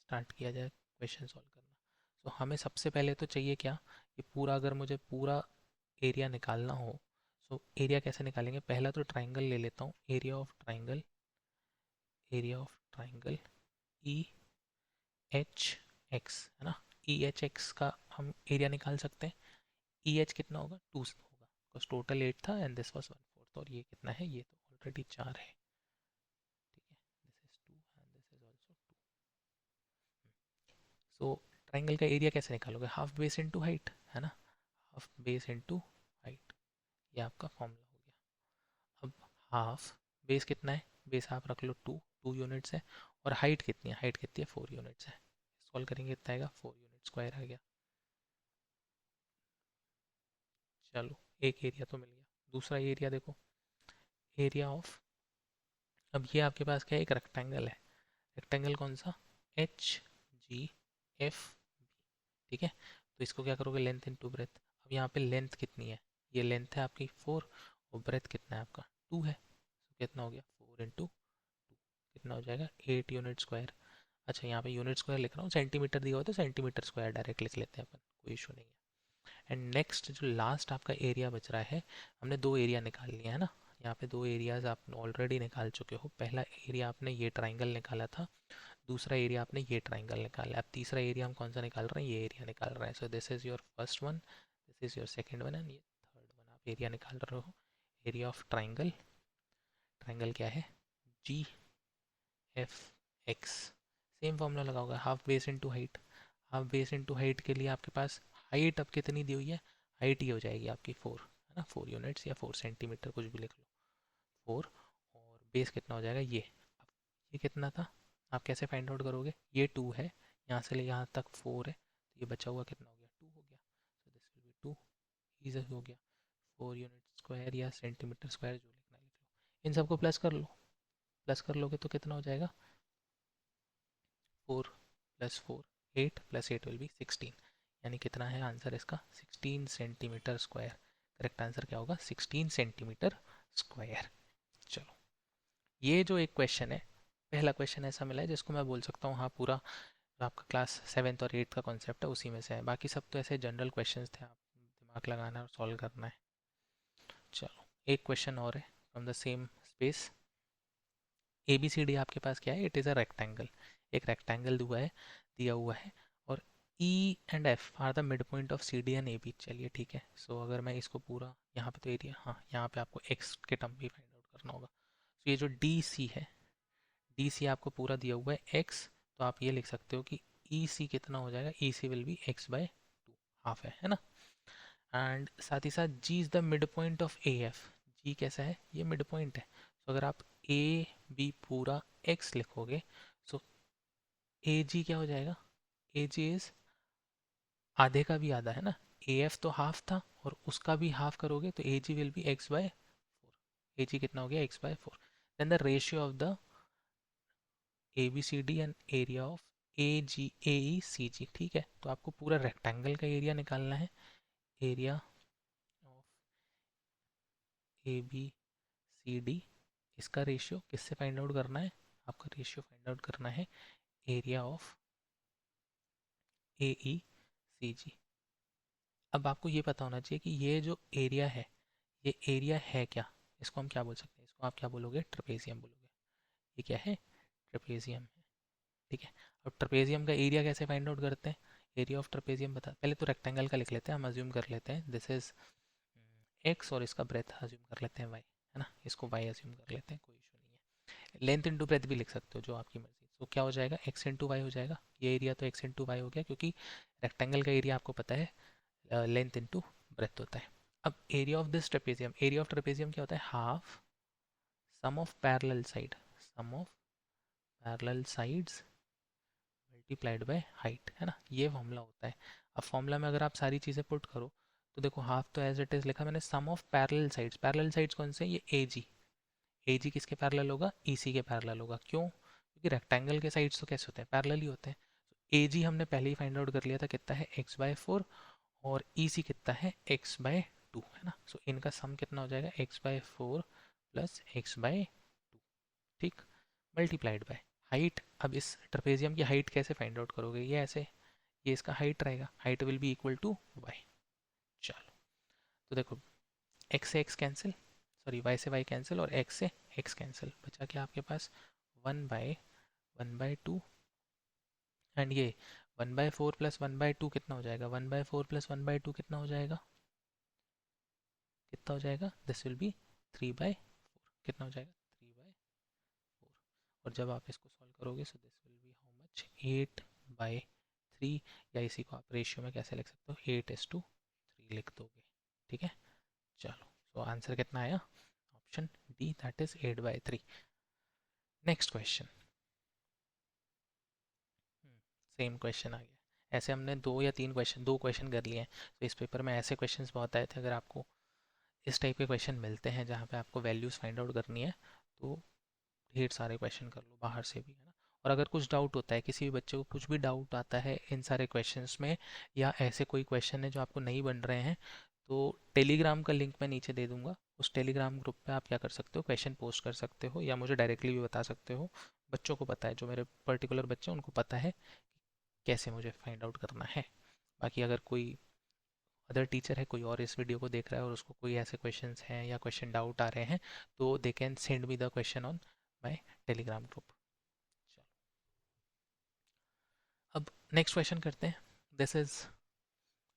स्टार्ट किया जाए क्वेश्चन सॉल्व करना। तो हमें सबसे पहले तो चाहिए क्या, कि पूरा, अगर मुझे पूरा एरिया निकालना हो, सो एरिया कैसे निकालेंगे, पहला तो ट्राइंगल ले लेता हूँ, area of triangle, area of triangle E H x, है ना। ई एच एक्स का हम एरिया निकाल सकते हैं। ई एच कितना होगा, 2 होगा, बिकॉज टोटल 8 था एंड दिस वाज 1/4, और ये कितना है, ये तो ऑलरेडी 4 है, ठीक है। This is 2 and this is also 2। So triangle का एरिया कैसे निकालोगे, हाफ बेस इनटू हाइट, है ना। हाफ बेस इनटू हाइट, ये आपका फॉर्मूला हो गया। अब हाफ बेस कितना है, बेस आप रख लो 2 यूनिट्स है, और हाइट कितनी है, हाइट कितनी है, 4 यूनिट्स है। सॉल्व करेंगे कितना आएगा, 4 यूनिट स्क्वायर आ गया। चलो एक एरिया तो मिल गया। दूसरा एरिया देखो, एरिया ऑफ, अब ये आपके पास क्या है, एक रेक्टेंगल है। रेक्टेंगल कौन सा, एच जी एफ, ठीक है। तो इसको क्या करोगे, लेंथ इनटू ब्रेथ। अब यहाँ पे लेंथ कितनी है, ये लेंथ है आपकी 4, और ब्रेथ कितना है आपका 2 है। तो कितना हो गया, 4 इंटू 2, कितना हो जाएगा, 8 यूनिट स्क्वायर। अच्छा यहाँ पे यूनिट स्क्वायर लिख रहा हूँ, सेंटीमीटर दिया हुआ तो सेंटीमीटर स्क्वायर डायरेक्ट लिख लेते हैं अपन, कोई इशू नहीं है। एंड नेक्स्ट जो लास्ट आपका एरिया बच रहा है, हमने दो एरिया निकाल लिया है ना। यहाँ पे दो एरियाज आप ऑलरेडी निकाल चुके हो। पहला एरिया आपने ये ट्राइंगल निकाला था, दूसरा एरिया आपने ये ट्राइंगल निकाला। अब तीसरा एरिया हम कौन सा निकाल रहे हैं, ये एरिया निकाल रहे हैं। So this is your first one, this is your second one, and ये थर्ड वन आप एरिया निकाल रहे हो। एरिया ऑफ ट्राइंगल, ट्राइंगल क्या है, जी एफ एक्स। सेम फॉर्मूला लगाओगे, half base into height. Half base into height के लिए आपके पास हाइट अब कितनी दी हुई है, हाइट ही हो जाएगी आपकी 4, है ना, 4 यूनिट्स या 4 सेंटीमीटर कुछ भी लिख लो, 4। और बेस कितना हो जाएगा, ये, अब ये कितना था, आप कैसे फाइंड आउट करोगे, ये 2 है, यहाँ से ले यहाँ तक 4 है, तो ये बचा हुआ कितना हो गया, 2 हो गया। सो दिस विल बी 2, ईजी हो गया। 4 यूनिट स्क्वायर या सेंटीमीटर स्क्वायर जो लिखना है लिख लो। इन सबको प्लस कर लो, प्लस कर लोगे तो कितना हो जाएगा, 4 प्लस 4, 8 प्लस 8 विल बी 16, यानी कितना है आंसर इसका, 16 सेंटीमीटर स्क्वायर। करेक्ट आंसर क्या होगा, 16 सेंटीमीटर स्क्वायर। चलो ये जो एक क्वेश्चन है, पहला क्वेश्चन ऐसा मिला है जिसको मैं बोल सकता हूँ हाँ पूरा जो आपका क्लास 7th और 8th का कॉन्सेप्ट है उसी में से है। बाकी सब तो ऐसे जनरल क्वेश्चंस थे, आप दिमाग लगाना और सॉल्व करना है। चलो एक क्वेश्चन और है from the same space. A B C D आपके पास क्या है, इट इज़ अ रेक्टेंगल, एक रेक्टेंगल दिया हुआ है और E and F are the mid point of C D and A B. चलिए ठीक है। सो अगर मैं इसको पूरा यहाँ पे तो एरिया, हाँ यहाँ पे आपको एक्स के टर्म भी फाइंड आउट करना होगा। तो ये जो डी सी है, डी सी आपको पूरा दिया हुआ है एक्स, तो आप ये लिख सकते हो कि ई सी कितना हो जाएगा, E C will be X by 2, half है ना। एंड साथ ही साथ G is the mid point of A F, G कैसा है, ये मिड पॉइंट है। तो अगर आप ए बी पूरा एक्स लिखोगे, सो ए जी क्या हो जाएगा, ए जी इज आधे का भी आधा, है ना। ए एफ तो हाफ था और उसका भी हाफ करोगे तो A G will be X by 4। A G कितना हो गया, X by 4। Then the ratio of the A B C D and area of A G A E C G, ठीक है। तो आपको पूरा रेक्टेंगल का एरिया निकालना है, area of A B C D, इसका रेशियो किससे फाइंड आउट करना है, आपका रेशियो फाइंड आउट करना है एरिया ऑफ AECG। अब आपको ये पता होना चाहिए कि ये जो एरिया है, ये एरिया है क्या, इसको हम क्या बोल सकते हैं, इसको आप क्या बोलोगे, ट्रेपेजियम बोलोगे। ये क्या है, ट्रेपेजियम है। ठीक है। अब ट्रेपेजियम का एरिया कैसे फाइंड आउट करते हैं, एरिया ऑफ ट्रेपेजियम बता, पहले तो रेक्टेंगल का लिख लेते हैं, हम अज्यूम कर लेते हैं दिस इज एक्स और इसका ब्रेथ अज्यूम कर लेते हैं वाई, है ना, इसको वाई अज्यूम कर लेते हैं, कोई इशू नहीं है। लेंथ इंटू ब्रेथ भी लिख सकते हो, जो आपकी मर्जी। तो क्या हो जाएगा, एक्स इंटू वाई हो जाएगा, ये एरिया तो एक्स इंटू वाई हो गया, क्योंकि रेक्टेंगल का एरिया आपको पता है लेंथ इंटू ब्रेथ होता है। अब area of this trapezium, area of trapezium क्या होता है, half sum of parallel side, sum of parallel sides multiplied by height, है ना, ये फॉर्मूला होता है। अब फॉर्मूला में अगर आप सारी चीज़ें पुट करो तो देखो, हाफ तो एज इट इज़ लिखा मैंने, sum of parallel sides, parallel sides कौन से, ये एजी, एजी किसके पैरेलल होगा, ईसी के पैरेलल होगा। क्यों, क्योंकि रेक्टेंगल के साइड्स तो कैसे होते हैं, पैरेलल ही होते हैं। एजी हमने पहले ही फाइंड आउट कर लिया था, कितना है, x/4, और ईसी कितना है, x/2, है ना। सो इनका सम कितना हो जाएगा, x/4 प्लस x/2, ठीक, मल्टीप्लाइड बाय हाइट। अब इस ट्रेपेजियम की हाइट कैसे फाइंड आउट करोगे, ये ऐसे, ये इसका हाइट रहेगा, height will be equal to Y. चलो, तो देखो, एक्स से एक्स कैंसिल, सॉरी वाई से वाई कैंसिल, और एक्स से एक्स कैंसिल, बचा क्या आपके पास, 1/1/2, एंड ये 1/4 प्लस 1/2 कितना हो जाएगा, 1/4 प्लस 1/2 कितना हो जाएगा, कितना हो जाएगा, दिस विल बी 3/4, कितना हो जाएगा, 3/4। और जब आप इसको सॉल्व करोगे सो this will B how much, 8/3, या इसी को आप रेशियो में कैसे लिख सकते हो, 8:3 लिख दोगे। ठीक है, चलो, सो आंसर कितना आया, option D, that is 8/3। Next question, same question आ गया। ऐसे हमने दो क्वेश्चन कर लिए हैं। तो इस पेपर में ऐसे क्वेश्चंस बहुत आए थे, अगर आपको इस टाइप के क्वेश्चन मिलते हैं जहाँ पे आपको वैल्यूज़ फाइंड आउट करनी है, तो ढेर सारे क्वेश्चन कर लो बाहर से भी, है ना। और अगर कुछ डाउट होता है, किसी भी बच्चे को कुछ भी डाउट आता है इन सारे क्वेश्चंस में, या ऐसे कोई क्वेश्चन है जो आपको नहीं बन रहे हैं, तो टेलीग्राम का लिंक मैं नीचे दे दूंगा, उस टेलीग्राम ग्रुप पे आप क्या कर सकते हो, क्वेश्चन पोस्ट कर सकते हो, या मुझे डायरेक्टली भी बता सकते हो। बच्चों को पता है, जो मेरे पर्टिकुलर बच्चे हैं उनको पता है कैसे मुझे फाइंड आउट करना है। बाकी अगर कोई अदर टीचर है, कोई और इस वीडियो को देख रहा है और उसको कोई ऐसे क्वेश्चंस हैं या क्वेश्चन डाउट आ रहे हैं, तो they can send me the question on my Telegram group. अब नेक्स्ट क्वेश्चन करते हैं। दिस इज,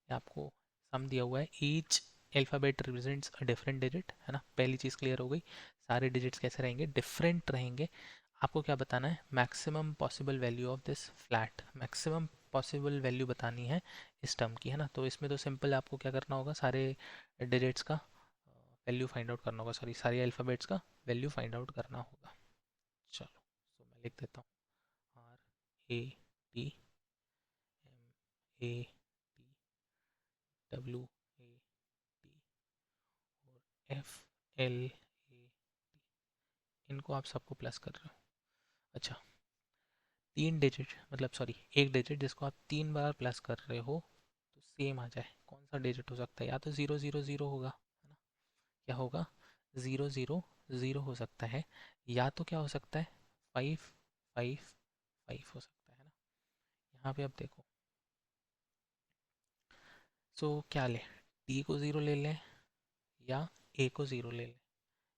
आपको सम दिया हुआ है, each alphabet represents a different digit, है ना, पहली चीज़ क्लियर हो गई। सारे डिजिट्स कैसे रहेंगे, डिफरेंट रहेंगे। आपको क्या बताना है, maximum possible value of this flat, maximum possible value बतानी है इस टर्म की, है ना। तो इसमें तो सिंपल आपको क्या करना होगा, सारे डिजिट्स का वैल्यू फाइंड आउट करना होगा, सॉरी सारे अल्फ़ाबेट्स का वैल्यू फाइंड आउट करना होगा। चलो, तो मैं लिख देता हूँ, RATMATWAT और FLA, इनको आप सबको प्लस कर रहे हो। अच्छा, तीन डिजिट, मतलब सॉरी एक डिजिट जिसको आप 3 बार प्लस कर रहे हो, तो सेम आ जाए, कौन सा डिजिट हो सकता है, या तो 000 होगा, है ना, क्या होगा, 000 हो सकता है, या तो क्या हो सकता है, 555 हो सकता है ना। यहाँ पे अब देखो, सो क्या लें, टी को 0 ले लें या ए को 0 ले लें,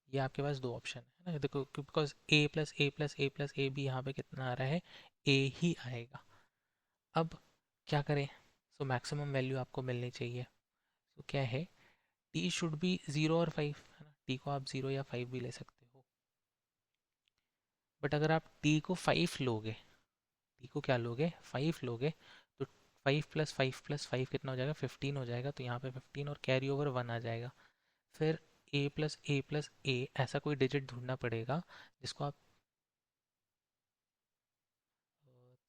ये आपके पास दो ऑप्शन है ना। देखो, because A plus A plus A plus A भी यहाँ पे कितना आ रहा है, ए ही आएगा। अब क्या करें, सो मैक्सिमम वैल्यू आपको मिलनी चाहिए। तो क्या है, टी शुड बी 0 और 5, है ना, टी को आप 0 या 5 भी ले सकते हो। बट अगर आप टी को 5 लोगे, टी को क्या लोगे, 5 लोगे, तो 5 + 5 + 5 कितना हो जाएगा, 15 हो जाएगा। तो यहाँ पे 15 और कैरी ओवर 1 आ जाएगा। फिर a+a+a ऐसा कोई डिजिट ढूंढना पड़ेगा जिसको आप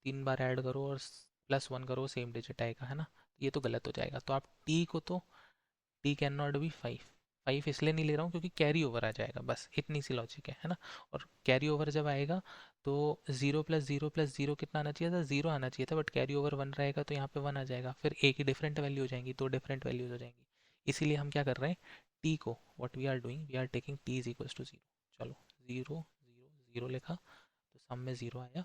3 बार ऐड करो और +1 करो, सेम डिजिट आएगा, है ना। ये तो गलत हो जाएगा। तो आप टी को तो, टी कैन नॉट बी 5, 5 इसलिए नहीं ले रहा हूँ क्योंकि कैरी ओवर आ जाएगा, बस इतनी सी लॉजिक है ना। और कैरी ओवर जब आएगा तो 0 + 0 + 0 कितना आना चाहिए था, 0 आना चाहिए था, बट कैरी ओवर 1 रहेगा तो यहाँ पे 1 आ जाएगा। फिर ए की डिफरेंट वैल्यू हो जाएंगी, दो डिफरेंट वैल्यूज हो जाएंगी। इसीलिए हम क्या कर रहे हैं, टी को, what we are doing, we are taking T is equals to 0। चलो, 0 0 0 लिखा, तो सम में 0 आया,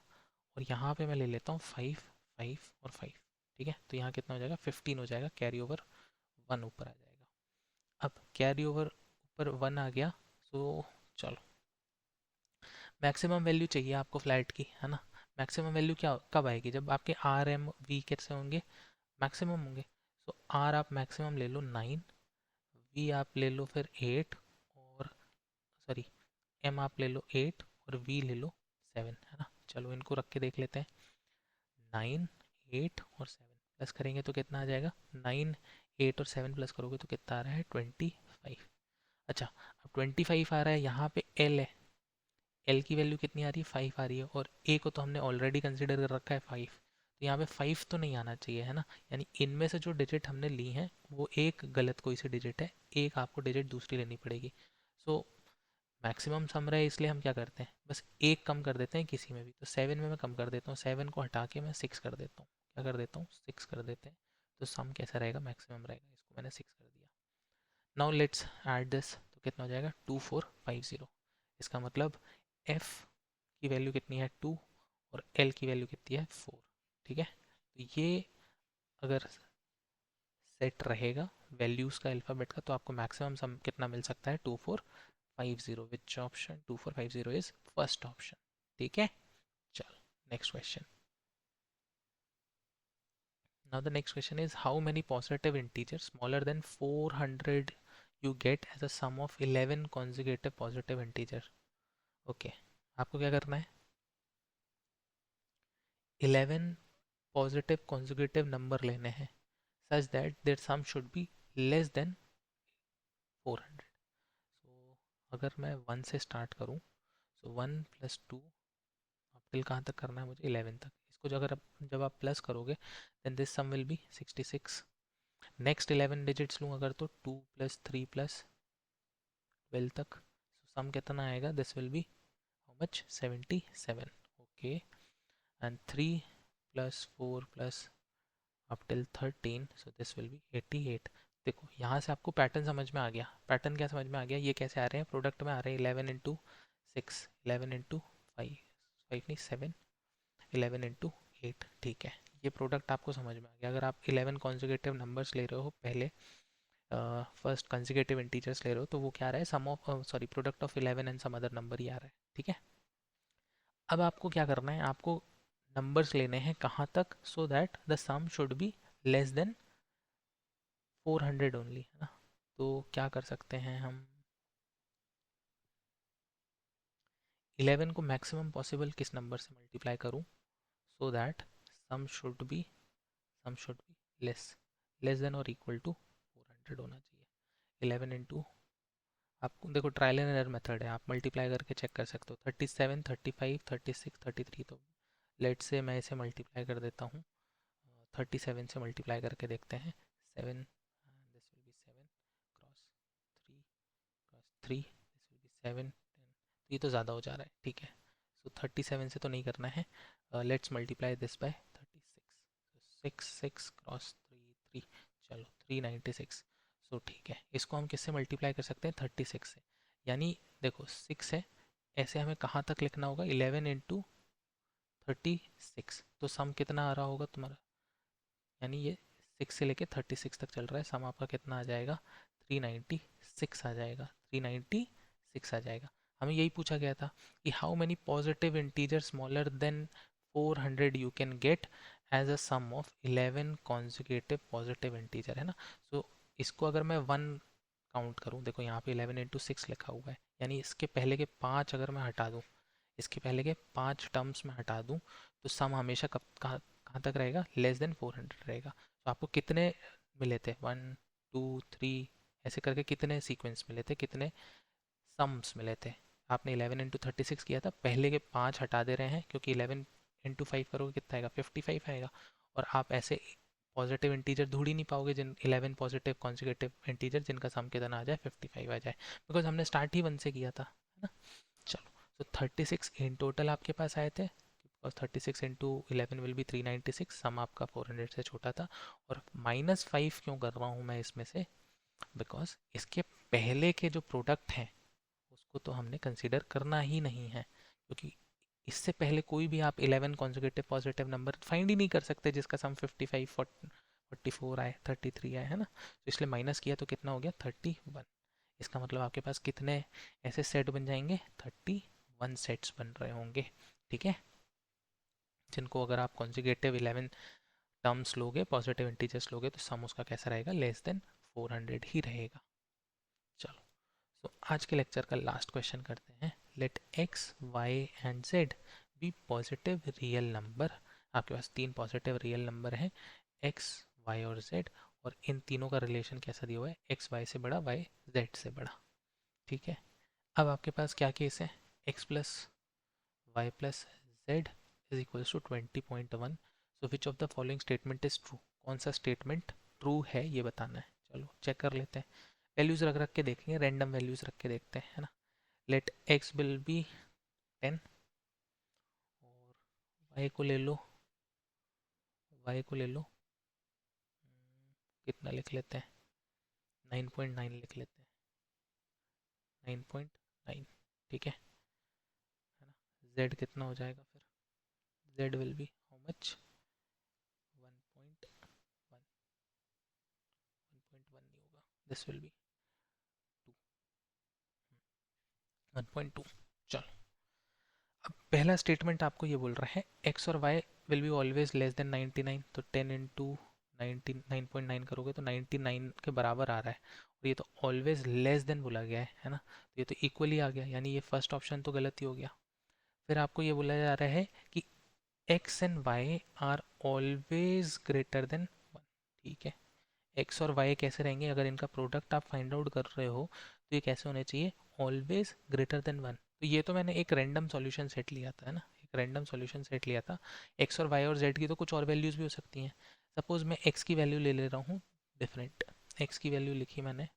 और यहाँ पे मैं ले लेता हूँ 5 5 और 5। ठीक है, तो यहाँ कितना हो जाएगा 15 हो जाएगा, कैरी ओवर 1 ऊपर आ जाएगा। अब कैरी ओवर ऊपर 1 आ गया, तो चलो मैक्सिमम वैल्यू चाहिए आपको फ्लैट की, है ना। मैक्सिमम वैल्यू क्या कब आएगी, जब आपके आर एम वी कैसे होंगे, मैक्सिमम होंगे। तो आर आप मैक्सिमम ले लो 9, वी आप ले लो फिर 8, और सॉरी एम आप ले लो 8 और वी ले लो 7, है ना। चलो इनको रख के देख लेते हैं। 9, 8 और 7 प्लस करेंगे तो कितना आ जाएगा, 9, 8 और 7 प्लस करोगे तो कितना आ रहा है 25। अच्छा, अब 25 आ रहा है, यहाँ पे एल है, एल की वैल्यू कितनी आ रही है 5 आ रही है, और ए को तो हमने ऑलरेडी कंसिडर कर रखा है 5, तो यहाँ पे 5 तो नहीं आना चाहिए, है ना। यानी इनमें से जो डिजिट हमने ली हैं वो एक गलत कोई सी डिजिट है, एक आपको डिजिट दूसरी लेनी पड़ेगी। सो मैक्सिमम सम रहा है, इसलिए हम क्या करते हैं, बस एक कम कर देते हैं किसी में भी। तो 7 में मैं कम कर देता हूँ, 7 को हटा के मैं 6 कर देता हूँ, क्या कर देता हूँ 6 कर देते हैं। तो सम कैसा रहेगा, मैक्सिमम रहेगा, इसको मैंने 6 कर दिया। नाउ लेट्स ऐड दिस, तो कितना हो जाएगा 2450। इसका मतलब एफ की वैल्यू कितनी है 2 और एल की वैल्यू कितनी है 4, ठीक है। तो ये अगर सेट रहेगा वैल्यूज़ का अल्फ़ाबेट का, तो आपको मैक्सिमम सम कितना मिल सकता है 2450, which option 2450 is first option, ठीक है। चलो next question. Now the next question is how many positive integers smaller than 400 you get as a sum of 11 consecutive positive integer। Okay, आपको क्या करना है, 11 पॉजिटिव consecutive नंबर लेने हैं such that their sum should be less than 400। सो अगर मैं 1 से start करूं, सो 1 + 2 अब टिल कहाँ तक करना है मुझे 11 तक। इसको जब आप प्लस करोगे then this sum will be 66। Next 11 digits लूँ अगर, तो 2 + 3 + 12 तक, सो सम कितना आएगा, this will B how much 77। Okay, and 3 + 4 + up till 13, so this will B 88। देखो यहाँ से आपको पैटर्न समझ में आ गया, पैटर्न क्या समझ में आ गया, ये कैसे आ रहे हैं, प्रोडक्ट में आ रहे हैं 11 × 6, 11 × 5, 5 नहीं 7, 11 × 8, ठीक है। ये प्रोडक्ट आपको समझ में आ गया। अगर आप 11 कॉन्जिक्यूटिव नंबर्स ले रहे हो पहले, फर्स्ट कॉन्जिक्यूटिव इंटीजर्स ले रहे हो, तो वो क्या आ रहा है, sum of sorry product of 11 and some other number ही आ रहा है, ठीक है। अब आपको क्या करना है, आपको नंबर्स लेने हैं कहाँ तक, so that the sum should be less than 400 only, है ना। तो क्या कर सकते हैं हम, 11 को मैक्सिमम पॉसिबल किस नंबर से मल्टीप्लाई करूं, so that sum should be sum should be less than और इक्वल टू 400 होना चाहिए। 11 इंटू, आपको देखो ट्रायल एंड एरर मेथड है, आप मल्टीप्लाई करके चेक कर सकते हो, 37, 35, 36, 33। तो लेट से मैं इसे मल्टीप्लाई कर देता हूँ, 37 से मल्टीप्लाई करके देखते हैं, 7, this will B 7 cross 3 cross 3, this will B 7 10, ये तो ज़्यादा हो जा रहा है, ठीक है। सो 37 से तो नहीं करना है, let's multiply this by 36, 6 6 cross 3 3, चलो 396। सो ठीक है, इसको हम किससे मल्टीप्लाई कर सकते हैं 36 से, यानी देखो 6 है, ऐसे हमें कहाँ तक लिखना होगा, 11 × 36, तो सम कितना आ रहा होगा तुम्हारा, यानी ये 6 से लेके 36 तक चल रहा है, सम आपका कितना आ जाएगा 396 आ जाएगा, 396 आ जाएगा। हमें यही पूछा गया था कि how many positive integer smaller than 400 you can get as a sum of 11 consecutive positive integer, है ना। सो इसको अगर मैं 1 काउंट करूँ, देखो यहाँ पे 11 × 6 लिखा हुआ है, यानी इसके पहले के 5 अगर मैं हटा दूँ, इसके पहले के 5 टर्म्स में हटा दूँ, तो सम हमेशा कब कहाँ तक रहेगा, लेस देन 400 रहेगा। तो आपको कितने मिले थे, 1 2 3 ऐसे करके कितने सीक्वेंस मिले थे, कितने सम्स मिले थे। आपने 11 × 36 किया था, पहले के 5 हटा दे रहे हैं क्योंकि 11 × 5 करोगे कितना आएगा 55 आएगा, और आप ऐसे पॉजिटिव इंटीजर ढूंढ ही नहीं पाओगे जिन 11 पॉजिटिव कॉन्जिक्यूटिव इंटीजर जिनका सम कितना आ जाए 55 आ जाए, बिकॉज हमने स्टार्ट ही 1 से किया था, है ना। चलो, तो 36 इन टोटल आपके पास आए थे, और 36 × 11 विल बी 396, सम आपका 400 से छोटा था। और -5 क्यों कर रहा हूँ मैं इसमें से, बिकॉज इसके पहले के जो प्रोडक्ट हैं उसको तो हमने कंसिडर करना ही नहीं है, क्योंकि इससे पहले कोई भी आप 11 कॉन्जिक्यूटिव पॉजिटिव नंबर फाइंड ही नहीं कर सकते जिसका सम 55 44 आए 33 आए, है ना। तो इसलिए माइनस किया तो कितना हो गया 31। इसका मतलब आपके पास कितने ऐसे सेट बन जाएंगे, 31 सेट्स बन रहे होंगे, ठीक है। जिनको अगर आप कॉन्जिक्यूटिव 11 टर्म्स लोगे, पॉजिटिव इंटीजर्स लोगे, तो सम उसका कैसा रहेगा, लेस देन 400 ही रहेगा। चलो, तो आज के लेक्चर का लास्ट क्वेश्चन करते हैं। Let X Y and Z be positive real number. आपके पास तीन पॉजिटिव रियल नंबर हैं, एक्स वाई और जेड, और इन तीनों का रिलेशन कैसा दिया हुआ है, एक्स वाई से बड़ा, वाई जेड से बड़ा, ठीक है। अब आपके पास क्या केस है, X plus Y plus Z is equals to 20.1। So which of the following statement is true, कौन सा स्टेटमेंट ट्रू है ये बताना है। चलो चेक कर लेते हैं, वैल्यूज रख रख के देखेंगे, रैंडम वैल्यूज रख के देखते हैं, है ना। लेट एक्स विल बी 10, और वाई को ले लो, वाई को ले लो, कितना लिख लेते हैं, 9.9 लिख लेते हैं, 9.9, ठीक है ना। जेड कितना हो जाएगा फिर, Z will be how much, 1.1, 1.1 नहीं होगा, दिस विल बी 1.2। चलो, अब पहला स्टेटमेंट आपको ये बोल रहा है एक्स और Y will be always less than 99, तो 10 इंटू 99.9 करोगे तो 99 के बराबर आ रहा है, और ये तो ऑलवेज लेस देन बोला गया है ना, तो ये तो इक्वली आ गया, यानी ये फर्स्ट ऑप्शन तो गलत ही हो गया। फिर आपको ये बोला जा रहा है कि X and Y are always greater than 1, ठीक है। एक्स और वाई कैसे रहेंगे, अगर इनका प्रोडक्ट आप फाइंड आउट कर रहे हो तो ये कैसे होने चाहिए, ऑलवेज ग्रेटर देन 1। तो ये तो मैंने एक रैंडम सॉल्यूशन सेट लिया था, है ना, एक रैंडम सॉल्यूशन सेट लिया था। एक्स और वाई और जेड की तो कुछ और वैल्यूज भी हो सकती हैं। सपोज मैं एक्स की वैल्यू ले ले रहा हूँ डिफरेंट, एक्स की वैल्यू लिखी मैंने,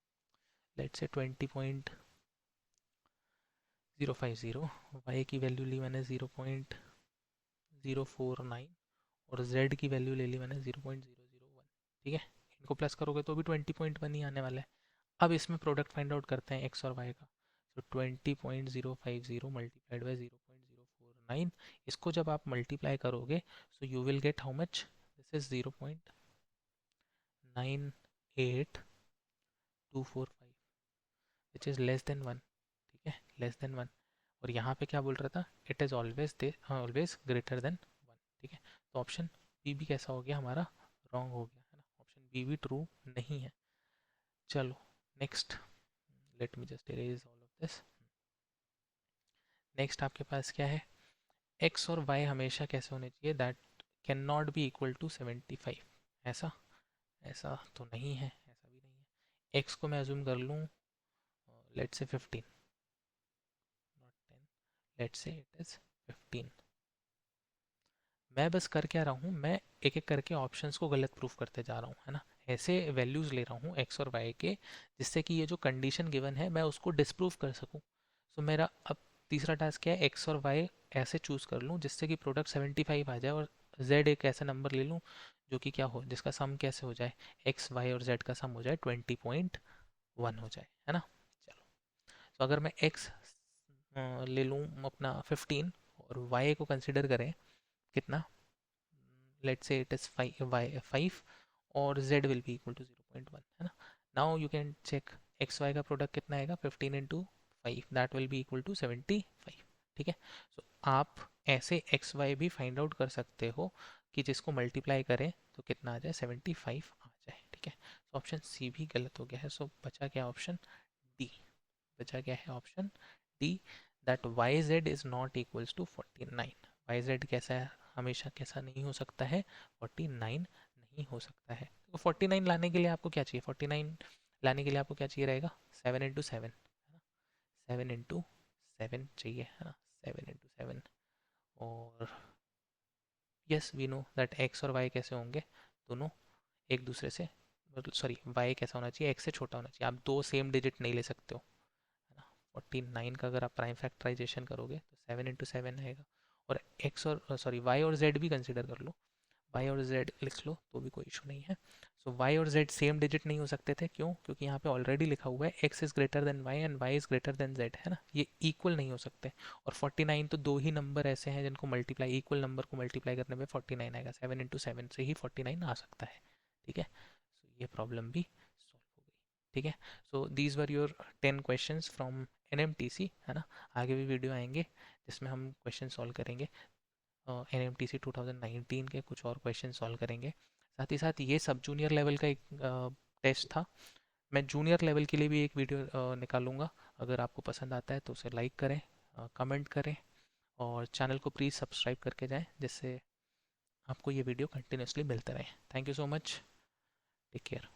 लेट से 20.050, वाई की वैल्यू ली मैंने 0.049, और जेड की वैल्यू ले ली मैंने 0.001, ठीक है। इनको प्लस करोगे तो भी 20.1 ही आने वाला है। अब इसमें प्रोडक्ट फाइंड आउट करते हैं एक्स और वाई का, तो 20.050 मल्टीप्लाइड बाई 0.049, इसको जब आप मल्टीप्लाई करोगे so you will get how much, this is 0.98245, which is less than 1, ठीक है, लेस देन 1। और यहाँ पे क्या बोल रहा था, it is always greater than 1, ठीक है। तो ऑप्शन बी भी कैसा हो गया हमारा, रॉन्ग हो गया, है ना, ऑप्शन बी भी ट्रू नहीं है। चलो next, let me just erase all of this. Next आपके पास क्या है, एक्स और वाई हमेशा कैसे होने चाहिए, that can not be equal to 75, ऐसा, ऐसा तो नहीं है, ऐसा भी नहीं है। एक्स को मैं अज्यूम कर लूँ, लेट से 15, नॉट 10, लेट से इट इज़ 15। मैं बस कर क्या रहा हूँ, मैं एक एक करके ऑप्शंस को गलत प्रूफ करते जा रहा हूँ, है ना। ऐसे वैल्यूज़ ले रहा हूँ एक्स और वाई के, जिससे कि ये जो कंडीशन गिवन है मैं उसको डिस्प्रूव कर सकूँ। सो मेरा अब तीसरा टास्क क्या है, एक्स और वाई ऐसे चूज़ कर लूँ जिससे कि प्रोडक्ट 75 आ जाए, और जेड एक ऐसा नंबर ले लूँ जो कि क्या हो, जिसका सम कैसे हो जाए, एक्स वाई और जेड का सम हो जाए 20.1 हो जाए, है ना। चलो, तो अगर मैं एक्स ले लूँ अपना 15, और वाई को कंसिडर करें कितना, let's say it is 5, और z will be equal to 0.1, है ना। now you can check x y का प्रोडक्ट कितना आएगा, 15 into 5, that will be equal to 75, ठीक है। so आप ऐसे एक्स वाई भी फाइंड आउट कर सकते हो कि जिसको मल्टीप्लाई करें तो कितना आ जाए, 75 आ जाए, ठीक है। so ऑप्शन सी भी गलत हो गया है, सो बचा क्या ऑप्शन डी, बचा क्या है option D, that Y Z is not equals to 49। Y Z कैसा है, हमेशा कैसा नहीं हो सकता है, 49 नहीं हो सकता है। तो 49 लाने के लिए आपको क्या चाहिए, 49 लाने के लिए आपको क्या चाहिए रहेगा, 7 into 7, है ना, 7 into 7 चाहिए, है ना, 7 into 7। और yes we know that X और वाई कैसे होंगे, दोनों एक दूसरे से, सॉरी वाई कैसा होना चाहिए, एक्स से छोटा होना चाहिए, आप दो सेम डिजिट नहीं ले सकते हो, है ना। 49 का अगर आप प्राइम फैक्टराइजेशन करोगे तो 7 into 7 आएगा, और एक्स और सॉरी वाई और जेड भी कंसिडर कर लो, वाई और जेड लिख लो तो भी कोई इशू नहीं है। सो वाई और जेड सेम डिजिट नहीं हो सकते थे, क्यों? क्योंकि यहाँ पे ऑलरेडी लिखा हुआ है X is greater than Y and Y is greater than Z, है ना, ये इक्वल नहीं हो सकते। और 49 तो दो ही नंबर ऐसे हैं जिनको मल्टीप्लाई, इक्वल नंबर को मल्टीप्लाई करने पे 49 आएगा, 7 इंटू 7 से ही 49 आ सकता है। ठीक है, सो ये प्रॉब्लम भी सॉल्व हो गई। ठीक है, so these were your 10 questions from NMTC, है ना। आगे भी वीडियो आएंगे जिसमें हम क्वेश्चन सॉल्व करेंगे, NMTC 2019 के कुछ और क्वेश्चन सॉल्व करेंगे। साथ ही साथ ये सब जूनियर लेवल का एक टेस्ट था, मैं जूनियर लेवल के लिए भी एक वीडियो निकालूंगा। अगर आपको पसंद आता है तो उसे लाइक करें, कमेंट करें और चैनल को प्लीज़ सब्सक्राइब करके जाएं, जिससे आपको ये वीडियो कंटिन्यूसली मिलते रहे। Thank you so much, take care.